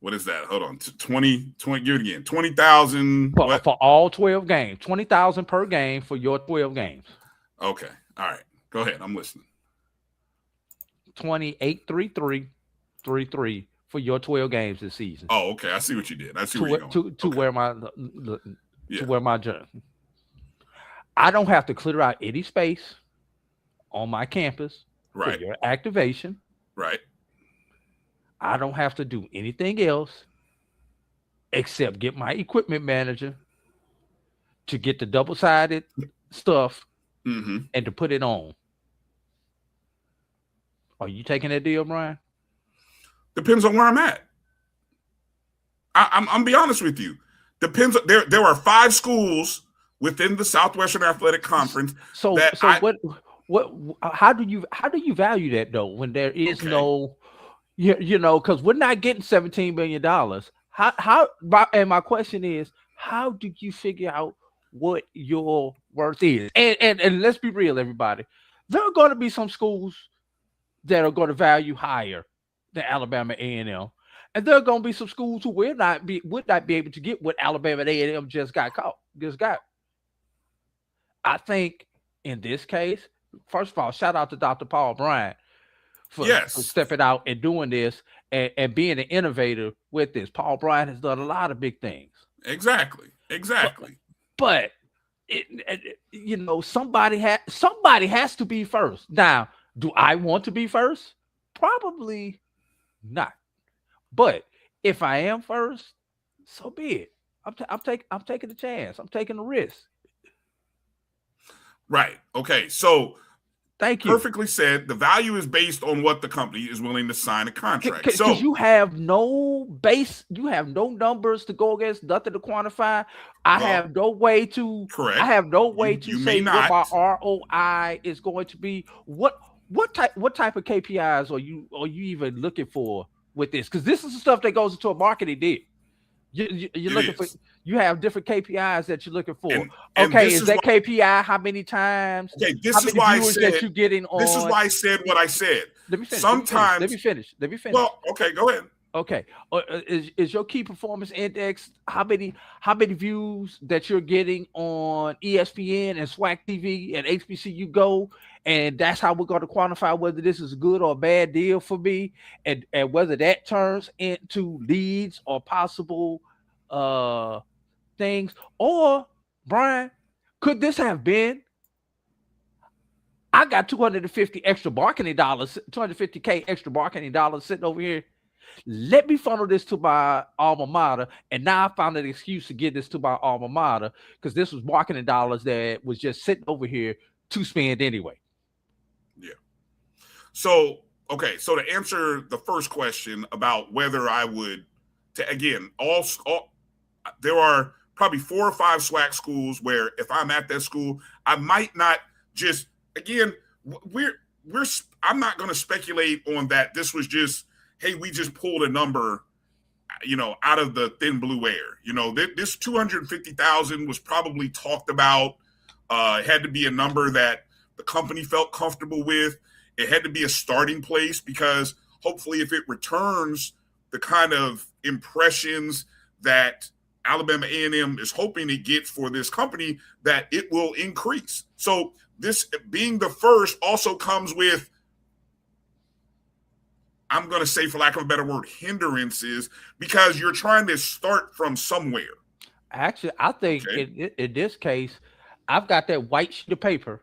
What is that? Hold on. 20, give it again. 20,000 for all 12 games. 20,000 per game for your 12 games. Okay. All right. Go ahead. I'm listening. 2833.33 for your 12 games this season. Oh, okay. I see what you did. I see where you're going. To wear my jersey. I don't have to clear out any space on my campus for your activation. Right. I don't have to do anything else except get my equipment manager to get the double-sided stuff and to put it on. Are you taking that deal, Brian? Depends on where I'm at. I'm be honest with you. Depends. There are 5 schools within the Southwestern Athletic Conference. How do you value that though when there is no, because we're not getting $17 million. And my question is, how do you figure out what your worth is? And let's be real, everybody. There are going to be some schools that are going to value higher than Alabama A&M, and there are going to be some schools who would not be able to get what Alabama A&M just got. I think in this case, first of all, shout out to Dr. Paul Bryant for stepping out and doing this and being an innovator with this. Paul Bryant has done a lot of big things. Exactly. But somebody has to be first. Now, do I want to be first? Probably not. But if I am first, so be it. I'm taking the chance. I'm taking the risk. Right. Okay. So thank you. Perfectly said. The value is based on what the company is willing to sign a contract. Because you have no base, you have no numbers to go against, nothing to quantify. I have no way to say what my ROI is going to be. What type of KPIs are you even looking for with this? Because this is the stuff that goes into a marketing deal. You're looking for. You have different KPIs that you're looking for. And is that KPI how many times? Okay, this is why I said that you're getting on. This is why I said what I said. Let me finish. Sometimes. Let me finish. Well, okay, go ahead. Okay, is your key performance index how many views that you're getting on ESPN and SWAC TV and HBCU Go, and that's how we're going to quantify whether this is a good or a bad deal for me, and whether that turns into leads or possible things. Or Brian, could this have been? I got $250K extra marketing dollars sitting over here. Let me funnel this to my alma mater, and now I found an excuse to get this to my alma mater because this was marketing dollars that was just sitting over here to spend anyway. Yeah. So to answer the first question about whether I would, there are probably 4 or 5 SWAC schools where if I'm at that school, I might not just, again, I'm not going to speculate on that. This was just, hey, we just pulled a number out of the thin blue air. This 250,000 was probably talked about. It had to be a number that the company felt comfortable with. It had to be a starting place because hopefully if it returns the kind of impressions that Alabama A&M is hoping it gets for this company, that it will increase. So this being the first also comes with, I'm going to say, for lack of a better word, hindrances, because you're trying to start from somewhere. Actually, I think in this case, I've got that white sheet of paper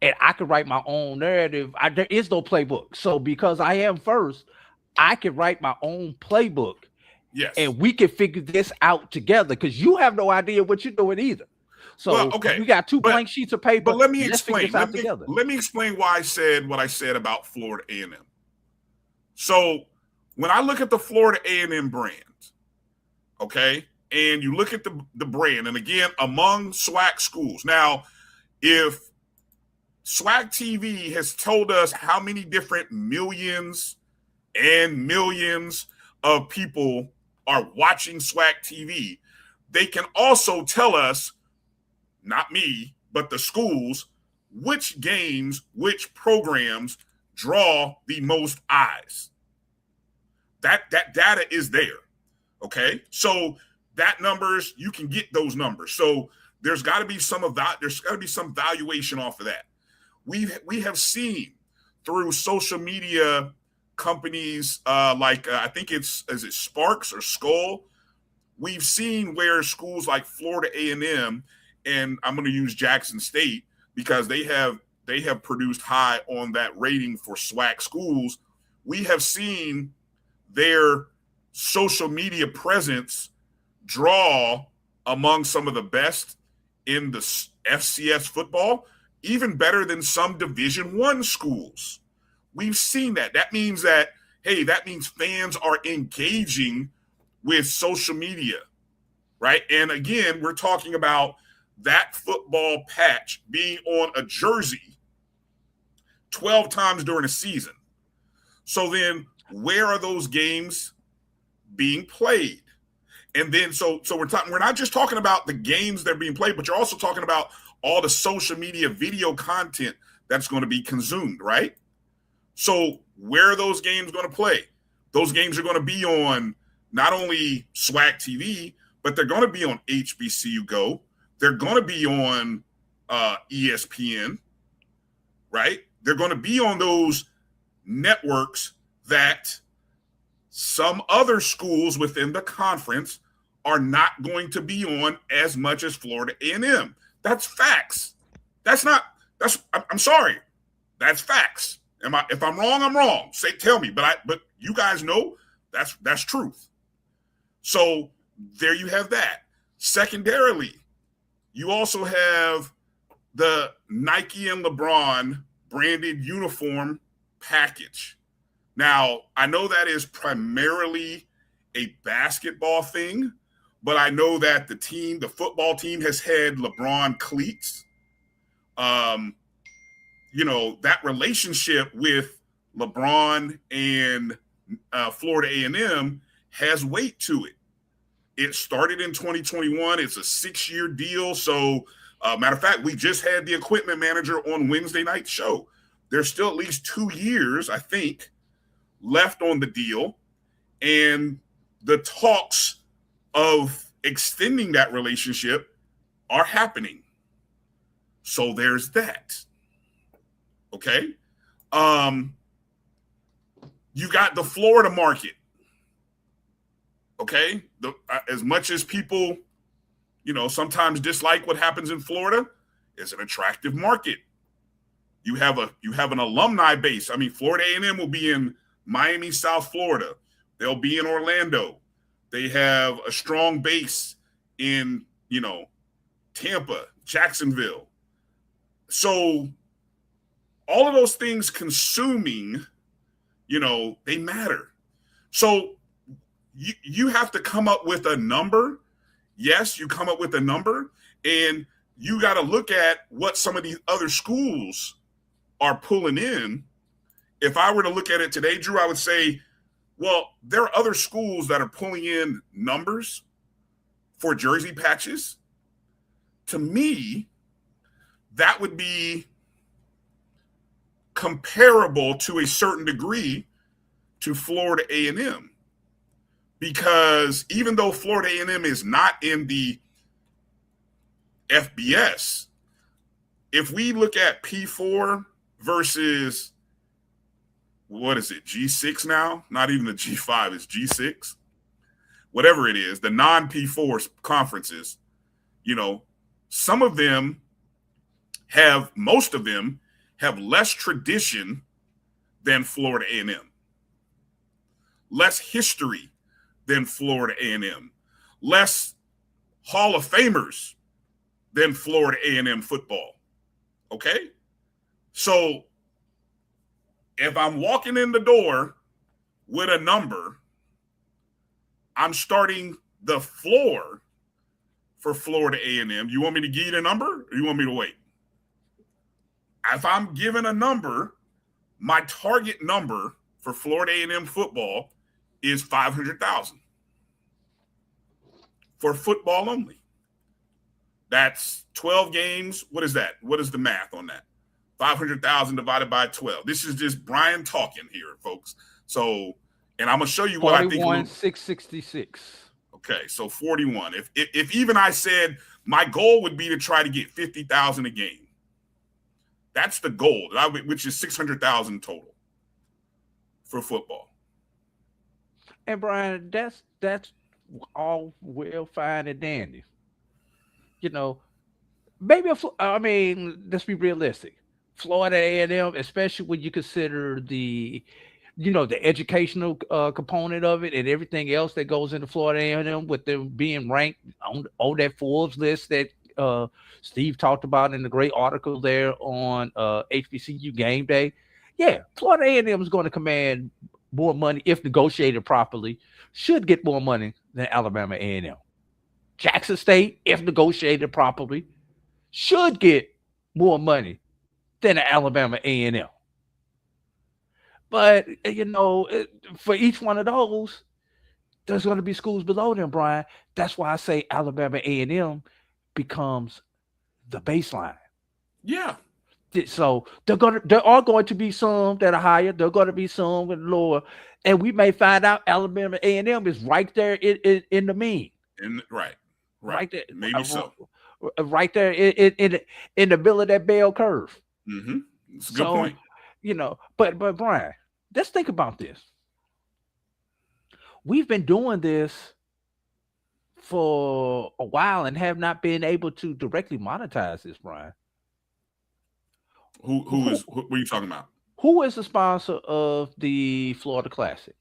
and I can write my own narrative. There is no playbook. So because I am first, I can write my own playbook. Yes. And we can figure this out together because you have no idea what you're doing either. So we got two blank sheets of paper. But let me Let's explain. figure this out together. Let me explain why I said what I said about Florida A&M. So when I look at the Florida A&M brand, okay, and you look at the brand, and again, among SWAC schools. Now, if SWAC TV has told us how many different millions and millions of people are watching SWAC TV, they can also tell us, not me, but the schools, which games, which programs draw the most eyes. That data is there. Okay, so that numbers, you can get those numbers. So there's got to be some of that. There's got to be some valuation off of that. We have seen through social media companies like I think is it Sparks or Skull. We've seen where schools like Florida A&M, and I'm going to use Jackson State because they have produced high on that rating for SWAC schools. We have seen their social media presence draw among some of the best in the FCS football, even better than some Division I schools. We've seen that. That means that, hey, that means fans are engaging with social media, right? And again, we're talking about that football patch being on a jersey 12 times during a season. So then where are those games being played? And then so we're not just talking about the games that are being played, but you're also talking about all the social media video content that's going to be consumed, right? So where are those games going to play? Those games are going to be on not only SWAC TV, but they're going to be on HBCU Go. They're going to be on ESPN, right? They're going to be on those networks that some other schools within the conference are not going to be on as much as Florida A&M. That's facts. I'm sorry. That's facts. If I'm wrong, I'm wrong. Tell me, but you guys know that's truth. So there you have that. Secondarily, you also have the Nike and LeBron branded uniform package. Now, I know that is primarily a basketball thing, but I know that the football team has had LeBron cleats. That relationship with LeBron and Florida A&M has weight to it. It started in 2021. It's a 6-year deal. So, matter of fact, we just had the equipment manager on Wednesday night's show. There's still at least 2 years, I think, left on the deal. And the talks of extending that relationship are happening. So there's that. Okay. You got the Florida market. Okay. As much as people, sometimes dislike what happens in Florida, it's an attractive market. You have an alumni base. I mean, Florida A&M will be in Miami, South Florida. They'll be in Orlando. They have a strong base in, Tampa, Jacksonville. So all of those things consuming, they matter. So you have to come up with a number. Yes, you come up with a number, and you got to look at what some of these other schools are pulling in. If I were to look at it today, Drew, I would say Well, there are other schools that are pulling in numbers for jersey patches. To me, that would be comparable to a certain degree to Florida A&M, because even though Florida A&M is not in the FBS, if we look at P4 versus, what is it, G6 now? Not even the G5, it's G6. Whatever it is, the non-P4 conferences, some of them most of them have less tradition than Florida A&M, less history than Florida A&M, less Hall of Famers than Florida A&M football. Okay? So if I'm walking in the door with a number, I'm starting the floor for Florida A&M. You want me to give you the number, or you want me to wait? If I'm given a number, my target number for Florida A&M football is 500,000 for football only. That's 12 games. What is that? What is the math on that? 500,000 divided by 12. This is just Bryan talking here, folks. So, and I'm gonna show you what I think. 41,666. Okay, so 41. If even I said my goal would be to try to get 50,000 a game, that's the goal, which is 600,000 total for football. And Bryan, that's all well, fine and dandy. Maybe let's be realistic. Florida A&M, especially when you consider the educational component of it and everything else that goes into Florida A&M, with them being ranked on that Forbes list that Steve talked about in the great article there on HBCU Game Day. Yeah, Florida A&M is going to command more money if negotiated properly. Should get more money than Alabama A&M. Jackson State, if negotiated properly, should get more money than Alabama A&M. But, for each one of those, there's going to be schools below them, Bryan. That's why I say Alabama A&M becomes the baseline. Yeah. So there are going to be some that are higher. There are going to be some with lower. And we may find out Alabama A&M is right there in the mean. Right there. Maybe so. Right there in the middle of that bell curve. Mm-hmm. It's a good point. But Bryan, let's think about this. We've been doing this for a while and have not been able to directly monetize this, Bryan. What are you talking about? Who is the sponsor of the Florida Classic?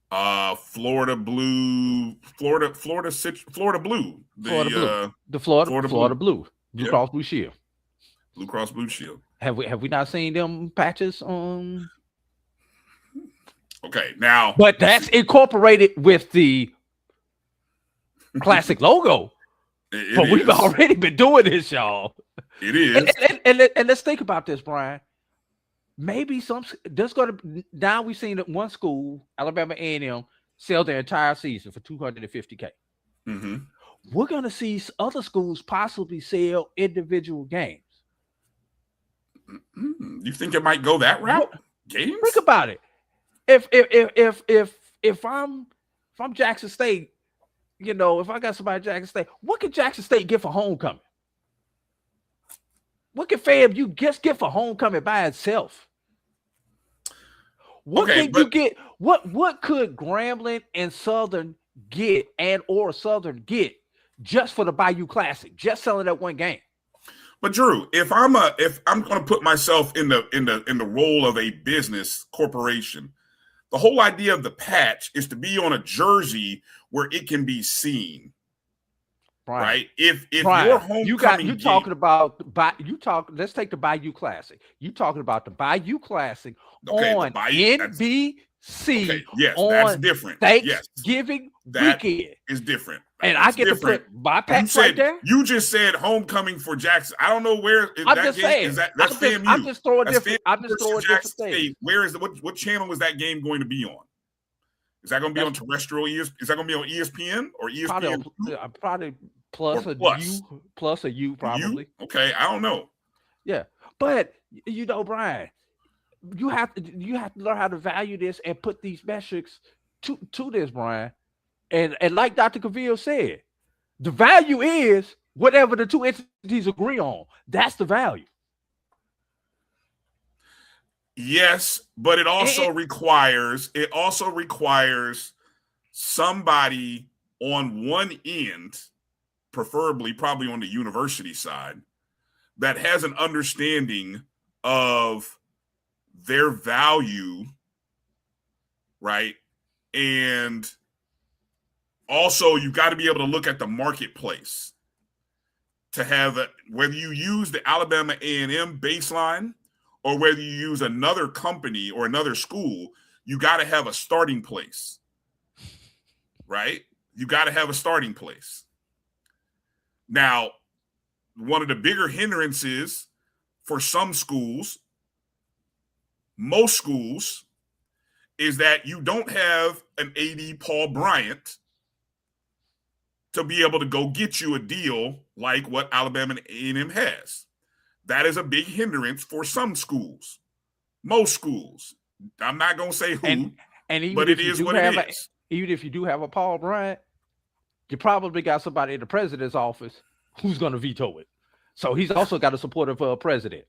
Florida Blue. The Florida Blue. Blue Cross Blue Shield. Blue Cross Blue Shield. Have we not seen them patches on? Okay, now, but that's incorporated with the classic logo. But we've already been doing this, y'all. It is. And let's think about this, Bryan. Maybe now we've seen that one school, Alabama A&M, sell their entire season for $250K. Mm-hmm. We're going to see other schools possibly sell individual games. Mm-hmm. You think it might go that route? Games? Think about it. If I'm Jackson State, if I got somebody at Jackson State, what can Jackson State get for homecoming? What can FAMU get for homecoming by itself? What you get? What could Grambling and Southern get Southern get just for the Bayou Classic, just selling that one game? But Drew, if I'm going to put myself in the role of a business corporation, the whole idea of the patch is to be on a jersey where it can be seen. Bryan, right? If Bryan, your homecoming let's take the Bayou Classic. You talking about the Bayou Classic okay, on NBC see Okay, yes, on that's different. Yes, Thanksgiving that weekend. is different. And That's I get different. to put my packs right there. You just said homecoming for Jackson. I don't know where I'm that just game saying. is. That's FAMU. I'm just throwing That's different. FAMU I'm just throwing versus different Jackson things. State. Where is what channel is that game going to be on? Is that going to be on terrestrial? Is that going to be on ESPN or ESPN? Probably plus or a plus? U, plus a U probably. Okay, I don't know. Yeah, but you know, Brian, you have to learn how to value this and put these metrics to this, Brian. And like Dr. Cavill said, the value is whatever the two entities agree on. That's the value. Yes, but it also requires somebody on one end, preferably probably on the university side, that has an understanding of their value, right? And also, you've got to be able to look at the marketplace to have whether you use the Alabama A&M baseline or whether you use another company or another school, you got to have a starting place, right? You got to have a starting place. Now, one of the bigger hindrances for some schools, most schools, is that you don't have an AD Paul Bryant to be able to go get you a deal like what Alabama and A&M has. That is a big hindrance for some schools, most schools. I'm not going to say who, but it is what it is. Even if you do have a Paul Bryant, you probably got somebody in the president's office who's going to veto it. So he's also got a supportive president.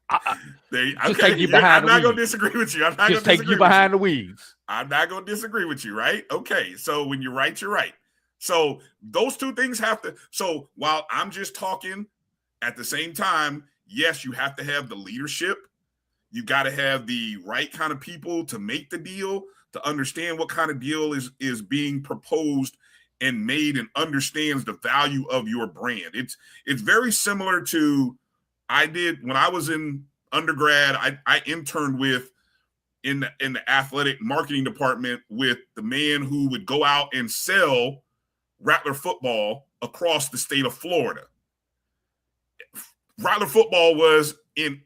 I'm not going to disagree with you. Just take you behind the weeds. I'm not going to disagree with you, right? Okay, so when you're right, you're right. So those two things have to. So while I'm just talking, at the same time, yes, you have to have the leadership. You got to have the right kind of people to make the deal, to understand what kind of deal is being proposed and made, and understands the value of your brand. It's very similar to I did when I was in undergrad. I interned in the athletic marketing department with the man who would go out and sell Rattler football across the state of Florida. Rattler football was in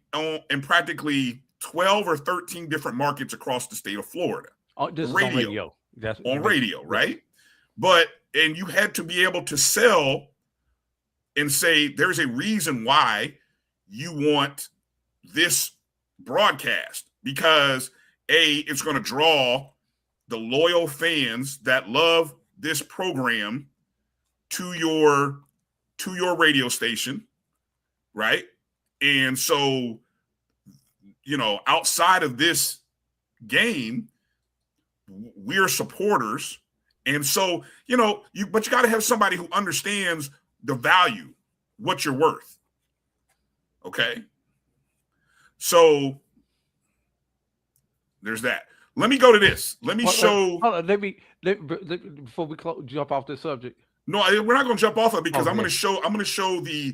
practically 12 or 13 different markets across the state of Florida. This radio. That's on radio, right? And you had to be able to sell and say, there's a reason why you want this broadcast, because it's going to draw the loyal fans that love this program to your radio station, right? And so, outside of this game, we're supporters. And so, but you got to have somebody who understands the value, what you're worth. Okay. So there's that. Let me go to this. Let me show. Hold on, let me before we jump off this subject. No, we're not going to jump off of it because I'm going to show the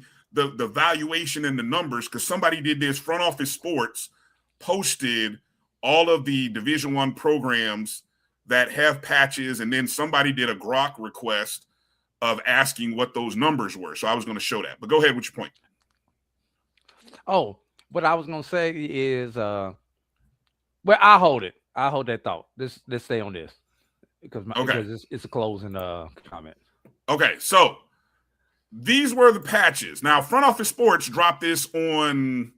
valuation and the numbers, because somebody did this. Front Office Sports posted all of the Division I programs that have patches, and then somebody did a Grok request of asking what those numbers were. So I was going to show that. But go ahead with your point. Oh, what I was going to say is, well, I hold it. I hold that thought. Let's stay on this because it's a closing comment. Okay, so these were the patches. Now, Front Office Sports dropped this on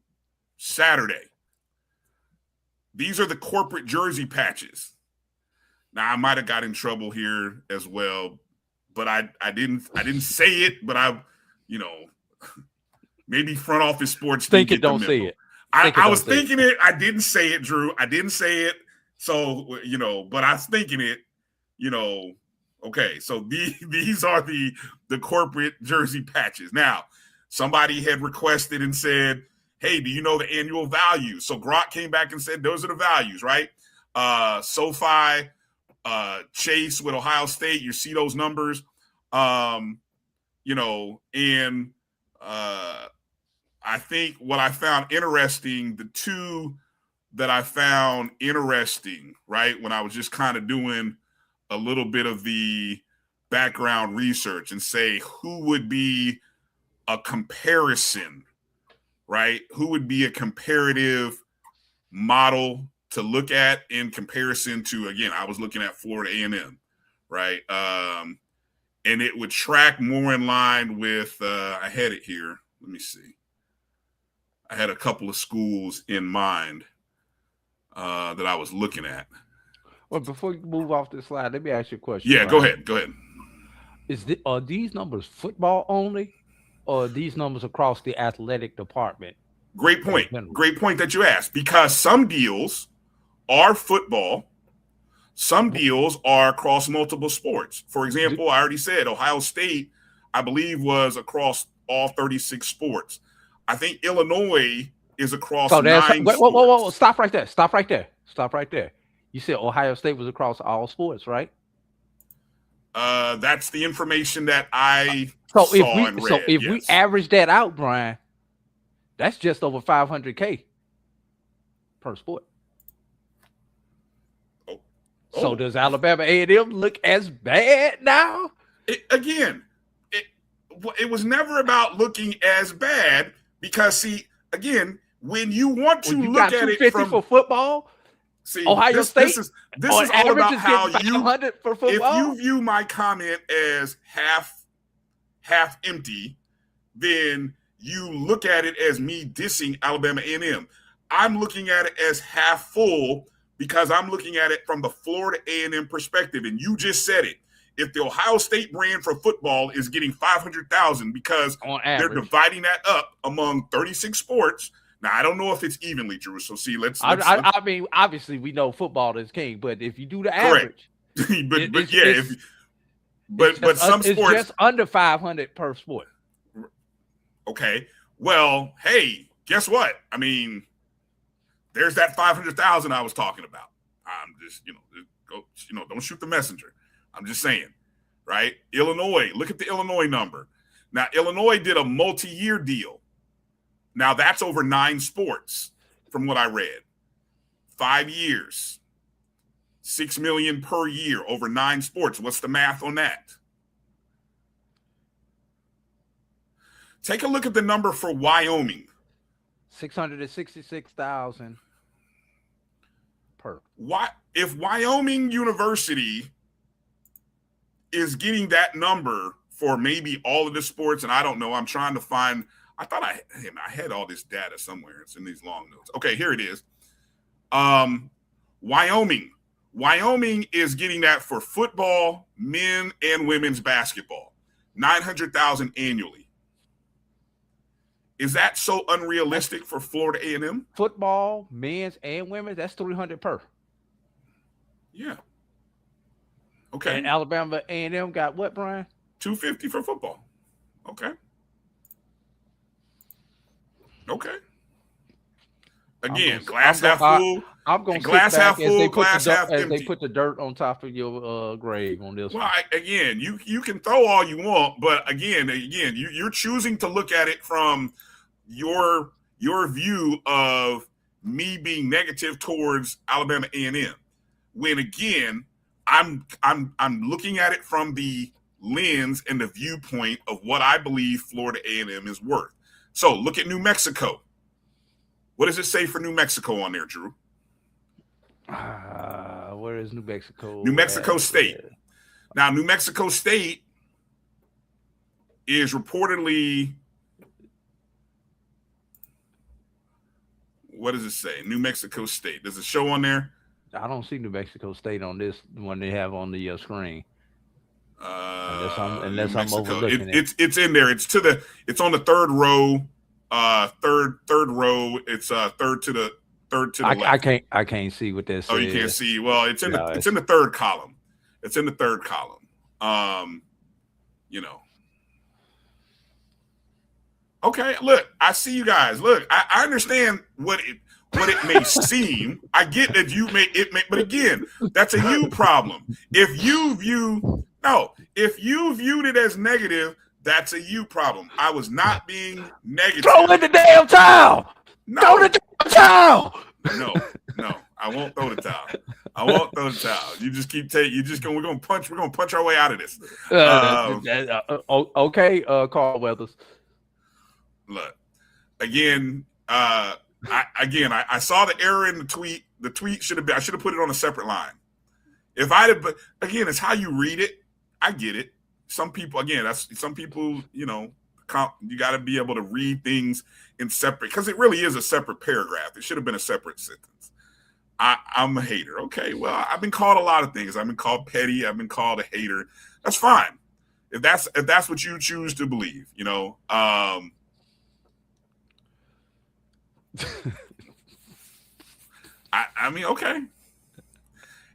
Saturday. These are the corporate jersey patches. Now, I might have got in trouble here as well, but I didn't say it, but maybe Front Office Sports think it, don't say it. I was thinking it. I didn't say it, Drew. I didn't say it. So, but I was thinking it, okay. So these are the corporate jersey patches. Now, somebody had requested and said, hey, do you know the annual value? So Grok came back and said, those are the values, right? SoFi, Chase with Ohio State, you see those numbers, and I think what I found interesting, the that I found interesting, right, when I was just kind of doing a little bit of the background research and say who would be a comparison, right? Who would be a comparative model to look at in comparison to, again, I was looking at Florida A&M, right? And it would track more in line with, I had it here. Let me see. I had a couple of schools in mind that I was looking at. Well, before you move off this slide, let me ask you a question. Yeah, Bryan. go ahead. Are these numbers football only, or are these numbers across the athletic department? Great point. Great point that you asked, because some deals are football. Some deals are across multiple sports. For example, I already said Ohio State, I believe, was across all 36 sports. I think Illinois is across 9 sports. Whoa. Stop right there. You said Ohio State was across all sports, right? That's the information that I saw and read. So if we average that out, Bryan, that's just over $500K per sport. So does Alabama A&M look as bad now? It was never about looking as bad, because, see, again, when you want to look at it from for football, see, Ohio State. This is all about how you. For football? If you view my comment as half empty, then you look at it as me dissing Alabama A&M. I'm looking at it as half full, because I'm looking at it from the Florida A&M perspective. And you just said it. If the Ohio State brand for football is getting $500,000 because they're dividing that up among 36 sports. Now, I don't know if it's evenly, Drew. So, see, I mean, obviously, we know football is king, but if you do the average, but some sports, it's just under 500 per sport. Okay. Well, hey, guess what? I mean, there's that 500,000 I was talking about. I'm just, don't shoot the messenger. I'm just saying, right? Illinois, look at the Illinois number. Now, Illinois did a multi-year deal. Now, that's over 9 sports from what I read. 5 years, $6 million per year over 9 sports. What's the math on that? Take a look at the number for Wyoming. 666,000 per. If Wyoming University is getting that number for maybe all of the sports, and I don't know, I'm trying to find. I thought I had all this data somewhere. It's in these long notes. Okay, here it is. Wyoming is getting that for football, men and women's basketball, $900,000 annually. Is that so unrealistic for Florida A&M? Football, men's and women's, that's $300 per. Yeah. Okay. And Alabama A&M got what, Bryan? $250 for football. Okay. Again, glass half full. I'm going to glass half full, glass half empty. As they put the dirt on top of your grave on this one. Again, you can throw all you want, but again, you're choosing to look at it from your view of me being negative towards Alabama A&M. When again, I'm looking at it from the lens and the viewpoint of what I believe Florida A&M is worth. So look at New Mexico. What does it say for New Mexico on there, Drew? Where is New Mexico? New Mexico State. Now, New Mexico State is reportedly, what does it say? New Mexico State. Does it show on there? I don't see New Mexico State on this one they have on the screen. Unless I'm overlooking it. It's in there. It's on the third row. Third row. It's third to the left. I can't see what this. Oh, you can't see. Well, it's in the third column. It's in the third column. Okay, look, I see you guys. Look, I understand what it may seem. I get that but again, that's a you problem. If you viewed it as negative, that's a you problem. I was not being negative. Throw in the damn towel. No. Throw the damn towel. No, I won't throw the towel. I won't throw the towel. You just keep taking. We're gonna punch our way out of this. Okay, Carl Weathers. Look, again, I saw the error in the tweet. The tweet I should have put it on a separate line. If I had, but again, it's how you read it. I get it. Some people, you got to be able to read things in separate, because it really is a separate paragraph. It should have been a separate sentence. I'm a hater. Okay, well, I've been called a lot of things. I've been called petty. I've been called a hater. That's fine. If that's what you choose to believe, I mean, okay.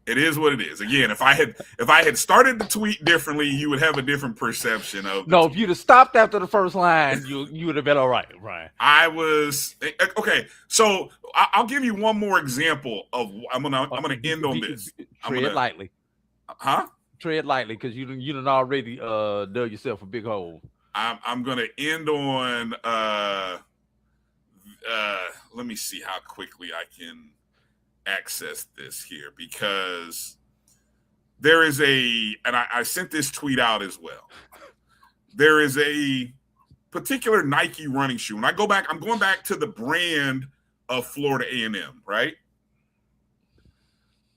It is what it is. Again, if I had started the tweet differently, you would have a different perception of. No, if you'd have stopped after the first line, you would have been all right, Brian. I was okay. So I'll give you one more example of. I'm gonna end on this. Tread lightly. Huh? Tread lightly, because you done already dug yourself a big hole. I'm gonna end on. Let me see how quickly I can access this here, because there is and I sent this tweet out as well. There is a particular Nike running shoe. When I'm going back to the brand of Florida A&M, right?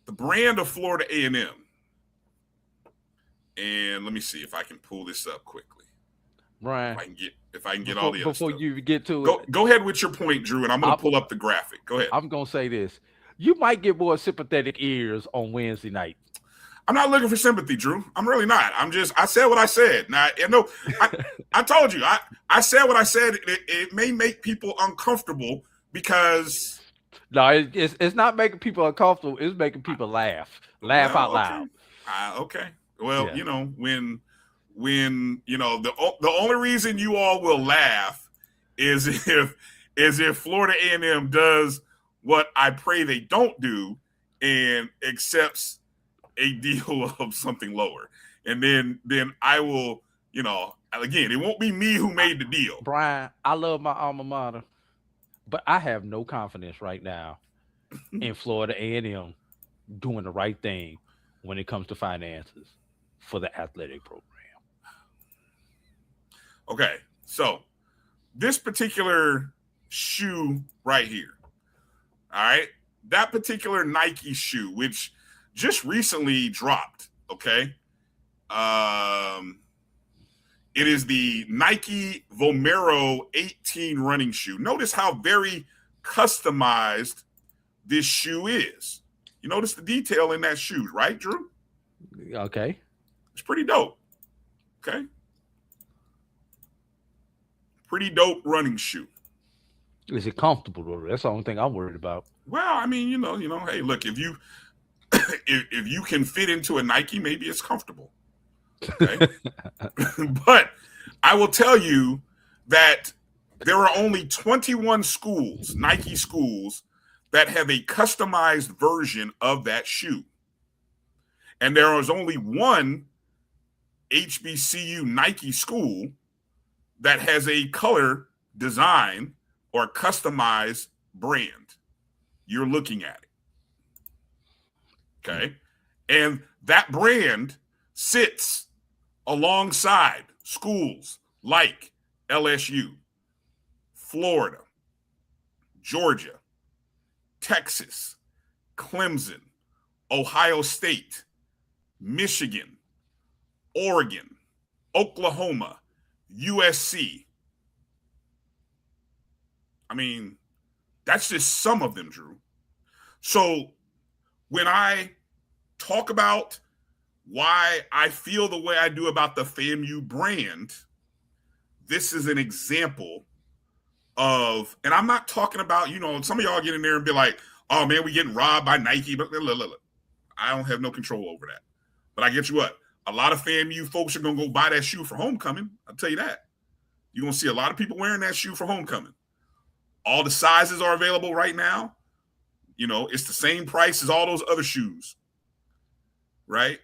The brand of Florida A&M. And let me see if I can pull this up quickly. Brian, if I can get all the other before stuff. you get to it. Go ahead with your point, Drew, and I'm going to pull up the graphic. Go ahead. I'm going to say this. You might get more sympathetic ears on Wednesday night. I'm not looking for sympathy, Drew. I'm really not. I said what I said. Now, I told you. I said what I said. It may make people uncomfortable because. No, it's not making people uncomfortable. It's making people laugh out loud. Okay. Well, yeah. When the only reason you all will laugh is if Florida A&M does what I pray they don't do and accepts a deal of something lower. And then I will, again, it won't be me who made the deal. Brian, I love my alma mater, but I have no confidence right now in Florida A&M doing the right thing when it comes to finances for the athletic program. Okay, so this particular shoe right here, all right, that particular Nike shoe, which just recently dropped, okay, it is the Nike Vomero 18 running shoe. Notice how very customized this shoe is. You notice the detail in that shoe, right, Drew? Okay. It's pretty dope, okay? Pretty dope running shoe. Is it comfortable though? That's the only thing I'm worried about. Well, I mean, hey, look, if you if you can fit into a Nike, maybe it's comfortable. Okay. But I will tell you that there are only 21 schools, Nike schools, that have a customized version of that shoe. And there is only one HBCU Nike school that has a color design or customized brand. You're looking at it. Okay. And that brand sits alongside schools like LSU, Florida, Georgia, Texas, Clemson, Ohio State, Michigan, Oregon, Oklahoma, USC. I mean, that's just some of them, Drew. So when I talk about why I feel the way I do about the FAMU brand, this is an example of, and I'm not talking about, some of y'all get in there and be like, oh man, we getting robbed by Nike. But look, I don't have no control over that. But I get you what, a lot of FAMU folks are going to go buy that shoe for homecoming. I'll tell you that. You're going to see a lot of people wearing that shoe for homecoming. All the sizes are available right now. It's the same price as all those other shoes, right?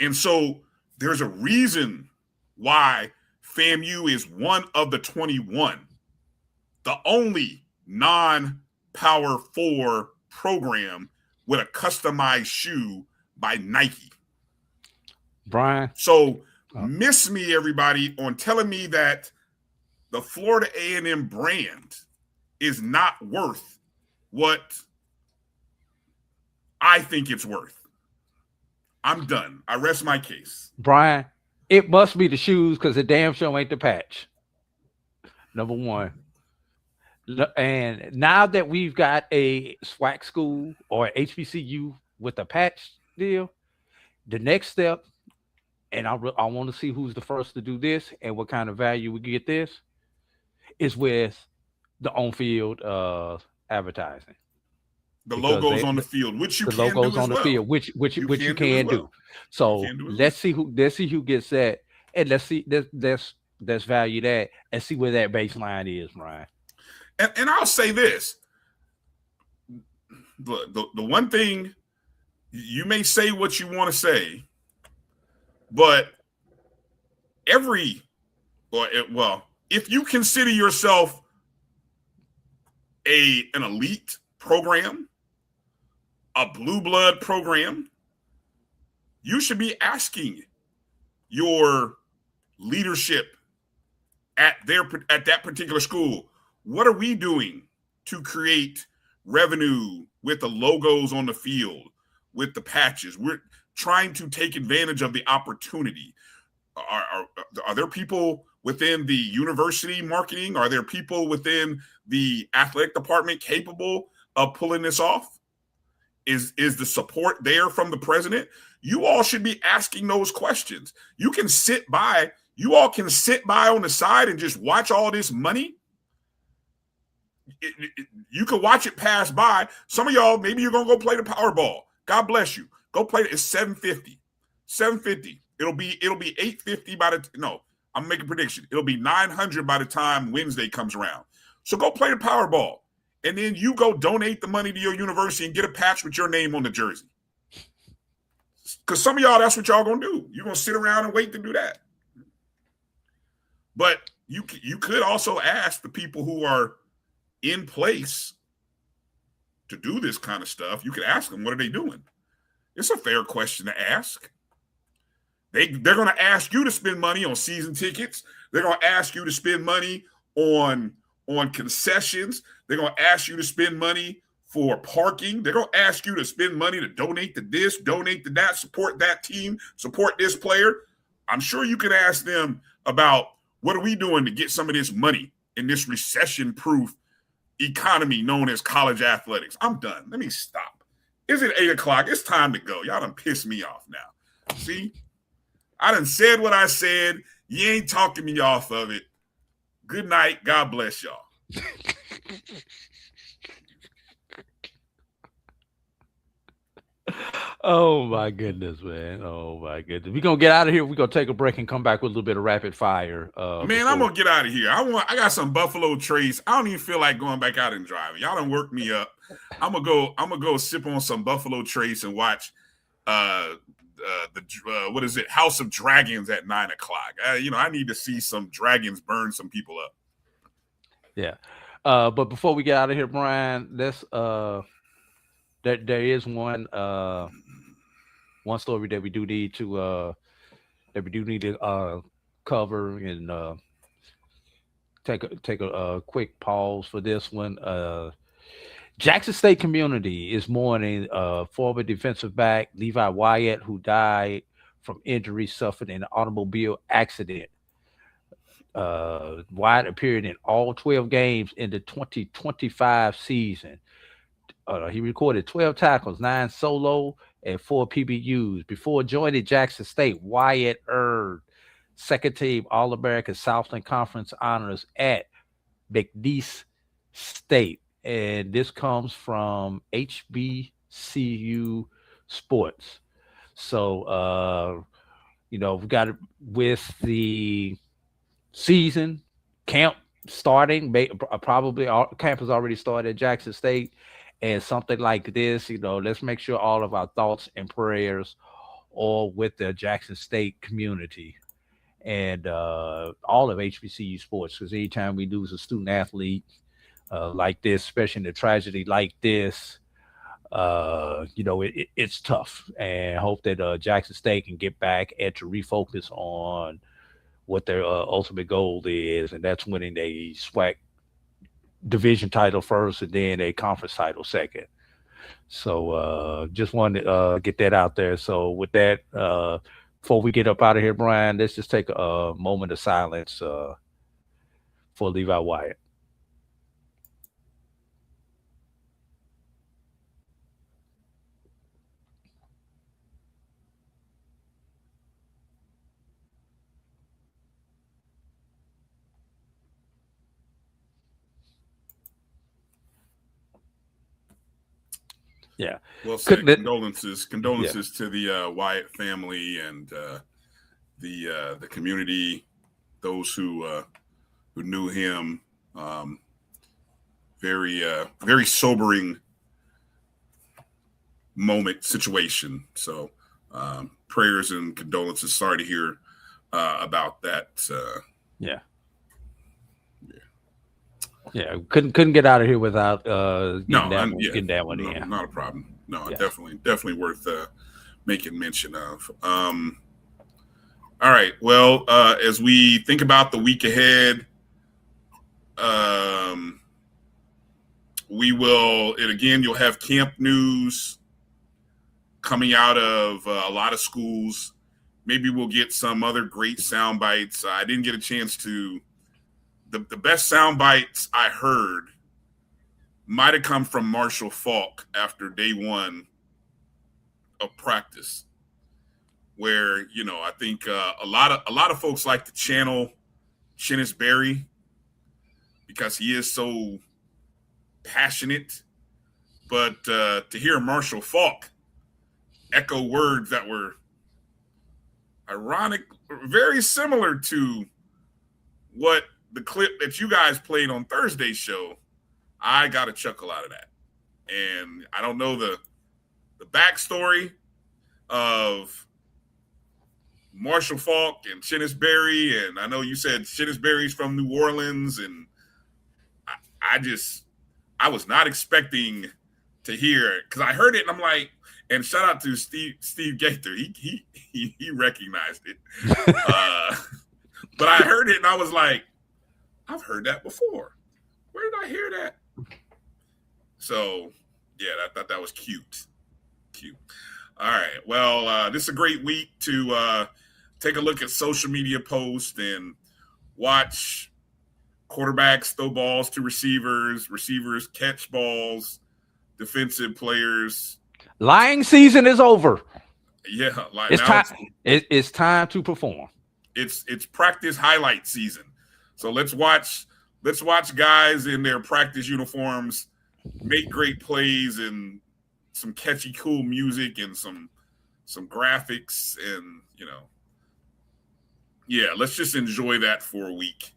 And so there's a reason why FAMU is one of the 21, the only non-Power 4 program with a customized shoe by Nike. Bryan. So miss me, everybody, on telling me that the Florida A&M brand is not worth what I think it's worth. I'm done. I rest my case. Bryan, it must be the shoes because the damn show ain't the patch. Number one. And now that we've got a SWAC school or HBCU with a patch deal, the next step, and I want to see who's the first to do this and what kind of value we get this, is with the on-field advertising. The logos on the field, which you can do as well. The logos on the field, which you can do. So let's see who gets that, and let's value that and see where that baseline is, Bryan. And I'll say this: the one thing, you may say what you want to say, but if you consider yourself an elite program, a blue blood program, you should be asking your leadership at that particular school, what are we doing to create revenue with the logos on the field, with the patches? We're trying to take advantage of the opportunity. Are there people within the university marketing? Are there people within the athletic department capable of pulling this off? Is the support there from the president? You all should be asking those questions. You all can sit by on the side and just watch all this money. You can watch it pass by. Some of y'all, maybe you're going to go play the Powerball. God bless you. Go play it. It's 750. 750. It'll be 850 I'm making a prediction. It'll be 900 by the time Wednesday comes around. So go play the Powerball. And then you go donate the money to your university and get a patch with your name on the jersey. Because some of y'all, that's what y'all going to do. You're going to sit around and wait to do that. But you could also ask the people who are in place to do this kind of stuff. You could ask them, what are they doing? It's a fair question to ask. They're going to ask you to spend money on season tickets. They're going to ask you to spend money on concessions. They're going to ask you to spend money for parking. They're going to ask you to spend money to donate to this, donate to that, support that team, support this player. I'm sure you could ask them about, what are we doing to get some of this money in this recession-proof economy known as college athletics? I'm done. Let me stop. Is it 8 o'clock? It's time to go. Y'all done pissed me off now. See? I done said what I said. You ain't talking me off of it. Good night. God bless y'all. Oh my goodness, man. Oh my goodness. We're gonna get out of here. We're gonna take a break and come back with a little bit of rapid fire. Man, I'm gonna get out of here. I got some Buffalo Trace. I don't even feel like going back out and driving. Y'all done worked me up. I'm gonna go sip on some Buffalo Trace and watch what is it? House of Dragons at 9 o'clock. I need to see some dragons burn some people up. Yeah. But before we get out of here, Bryan, let's there is one story that we do need to cover and take a quick pause for this one. Jackson State community is mourning former defensive back Levi Wyatt, who died from injuries suffered in an automobile accident. Wyatt appeared in all 12 games in the 2025 season. He recorded 12 tackles, 9 solo, and 4 PBUs. Before joining Jackson State, Wyatt earned second-team All-American Southland Conference honors at McNeese State. And this comes from HBCU Sports. So, we got it with the season camp starting. Probably camp has already started at Jackson State. And something like this, let's make sure all of our thoughts and prayers are with the Jackson State community and all of HBCU sports. Because anytime we lose a student athlete like this, especially in a tragedy like this, it's tough, and hope that Jackson State can get back and to refocus on what their ultimate goal is, and that's winning a SWAC division title first and then a conference title second. So just wanted to get that out there. So with that, before we get up out of here, Brian, let's just take a moment of silence for Levi Wyatt. Yeah. Well said. Condolences to the Wyatt family and the community, those who knew him. Very sobering situation. So prayers and condolences. Sorry to hear about that. Yeah, couldn't get out of here without getting that one in. Not a problem. No, definitely worth making mention of. All right. Well, as we think about the week ahead, you'll have camp news coming out of a lot of schools. Maybe we'll get some other great sound bites. I didn't get a chance to. The best sound bites I heard might have come from Marshall Faulk after day one of practice, where I think a lot of folks like to channel Chennis Berry because he is so passionate, but to hear Marshall Faulk echo words that were ironic, very similar to what the clip that you guys played on Thursday's show, I got a chuckle out of that. And I don't know the backstory of Marshall Faulk and Chennis Berry, and I know you said Chennis Berry's from New Orleans, and I was not expecting to hear it because I heard it and I'm like, and shout out to Steve Gaither, he recognized it, but I heard it and I was like, I've heard that before. Where did I hear that? So, yeah, I thought that was cute. All right. Well, this is a great week to take a look at social media posts and watch quarterbacks throw balls to receivers catch balls, defensive players. Lying season is over. Yeah. It's time to perform. It's practice highlight season. So let's watch guys in their practice uniforms make great plays and some catchy, cool music and some graphics and let's just enjoy that for a week.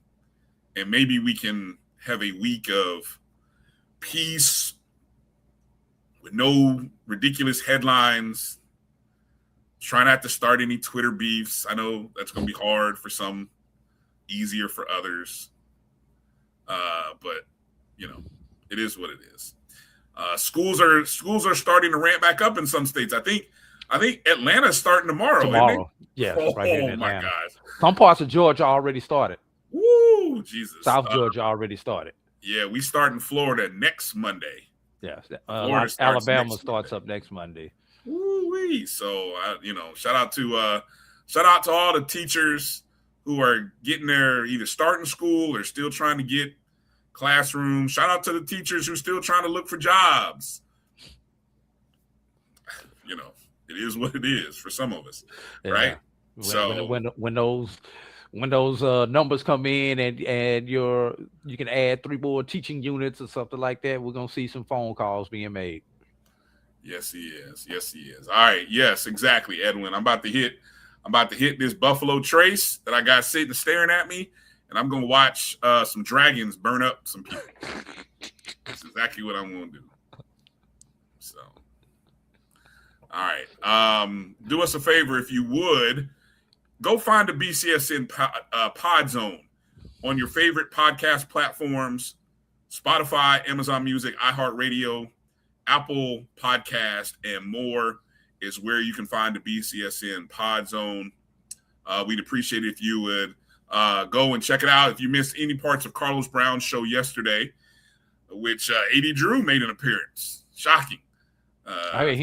And maybe we can have a week of peace with no ridiculous headlines. Try not to start any Twitter beefs. I know that's going to be hard for some, easier for others. But it is what it is. Schools are starting to ramp back up in some states. I think Atlanta's starting tomorrow. Isn't it? Yeah. Oh, right here in my Atlanta. gosh. Some parts of Georgia already started. Woo, Jesus. South Georgia already started. Yeah, we start in Florida next Monday. Yes. Alabama starts up next Monday. Woo-wee. So, shout out to all the teachers who are getting their either starting school or still trying to get classrooms. Shout out to the teachers who are still trying to look for jobs. It is what it is for some of us, right? When those numbers come in and you can add 3 more teaching units or something like that, we're gonna see some phone calls being made. Yes, he is. All right. Yes, exactly, Edwin. I'm about to hit this Buffalo Trace that I got sitting staring at me, and I'm gonna watch some dragons burn up some people. That's exactly what I'm gonna do. So, all right. Do us a favor if you would. Go find the BCSN Pod Zone on your favorite podcast platforms: Spotify, Amazon Music, iHeartRadio, Apple Podcast, and more is where you can find the BCSN Pod Zone. We'd appreciate it if you would go and check it out. If you missed any parts of Carlos Brown's show yesterday, which A.D. Drew made an appearance. Shocking. I mean,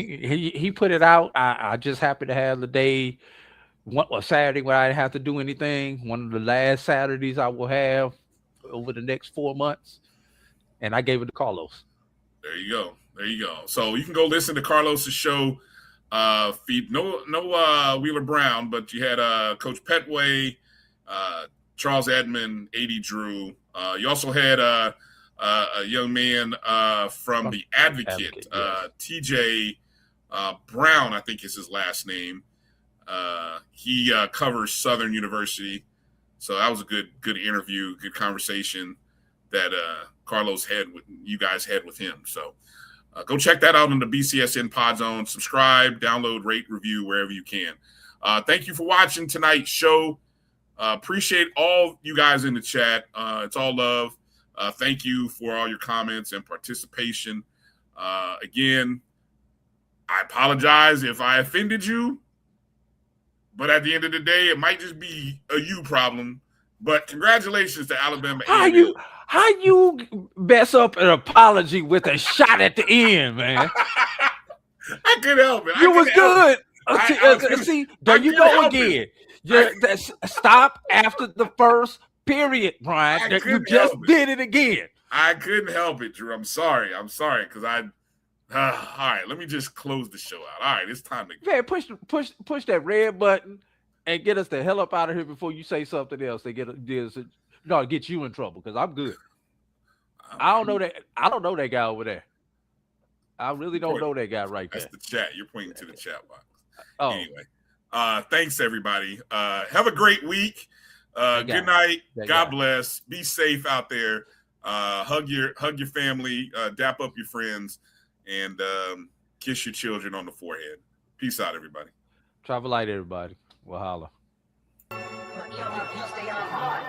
he put it out. I just happened to have the day, a Saturday when I didn't have to do anything. One of the last Saturdays I will have over the next 4 months, and I gave it to Carlos. There you go. So you can go listen to Carlos's show. Feed no Wheeler Brown, but you had Coach Petway, Charles Edmond, A.D. Drew. You also had a young man from the Advocate, yes. TJ Brown, I think is his last name. He covers Southern University, so that was a good interview, good conversation that Carlos had with you guys had with him. So go check that out on the BCSN Pod Zone. Subscribe, download, rate, review wherever you can. Thank you for watching tonight's show. Appreciate all you guys in the chat. It's all love. Thank you for all your comments and participation. Again, I apologize if I offended you, but at the end of the day, it might just be a you problem. But congratulations to Alabama. How you mess up an apology with a shot at the end, man? I couldn't help it. You was good. See, there you go again. Stop after the first period, Brian. You just did it again. I couldn't help it, Drew. I'm sorry, because all right, let me just close the show out. All right, it's time to go. Yeah, push that red button and get us the hell up out of here before you say something else that get you in trouble, because I'm good. I don't know that guy over there. I really don't know that guy right there. That's the chat. You're pointing to the chat box. Oh. Anyway, thanks everybody. Have a great week. Good night. God bless. Be safe out there. Hug your family. Dap up your friends, and kiss your children on the forehead. Peace out, everybody. Travel light, everybody. We'll holla. You stay on hard.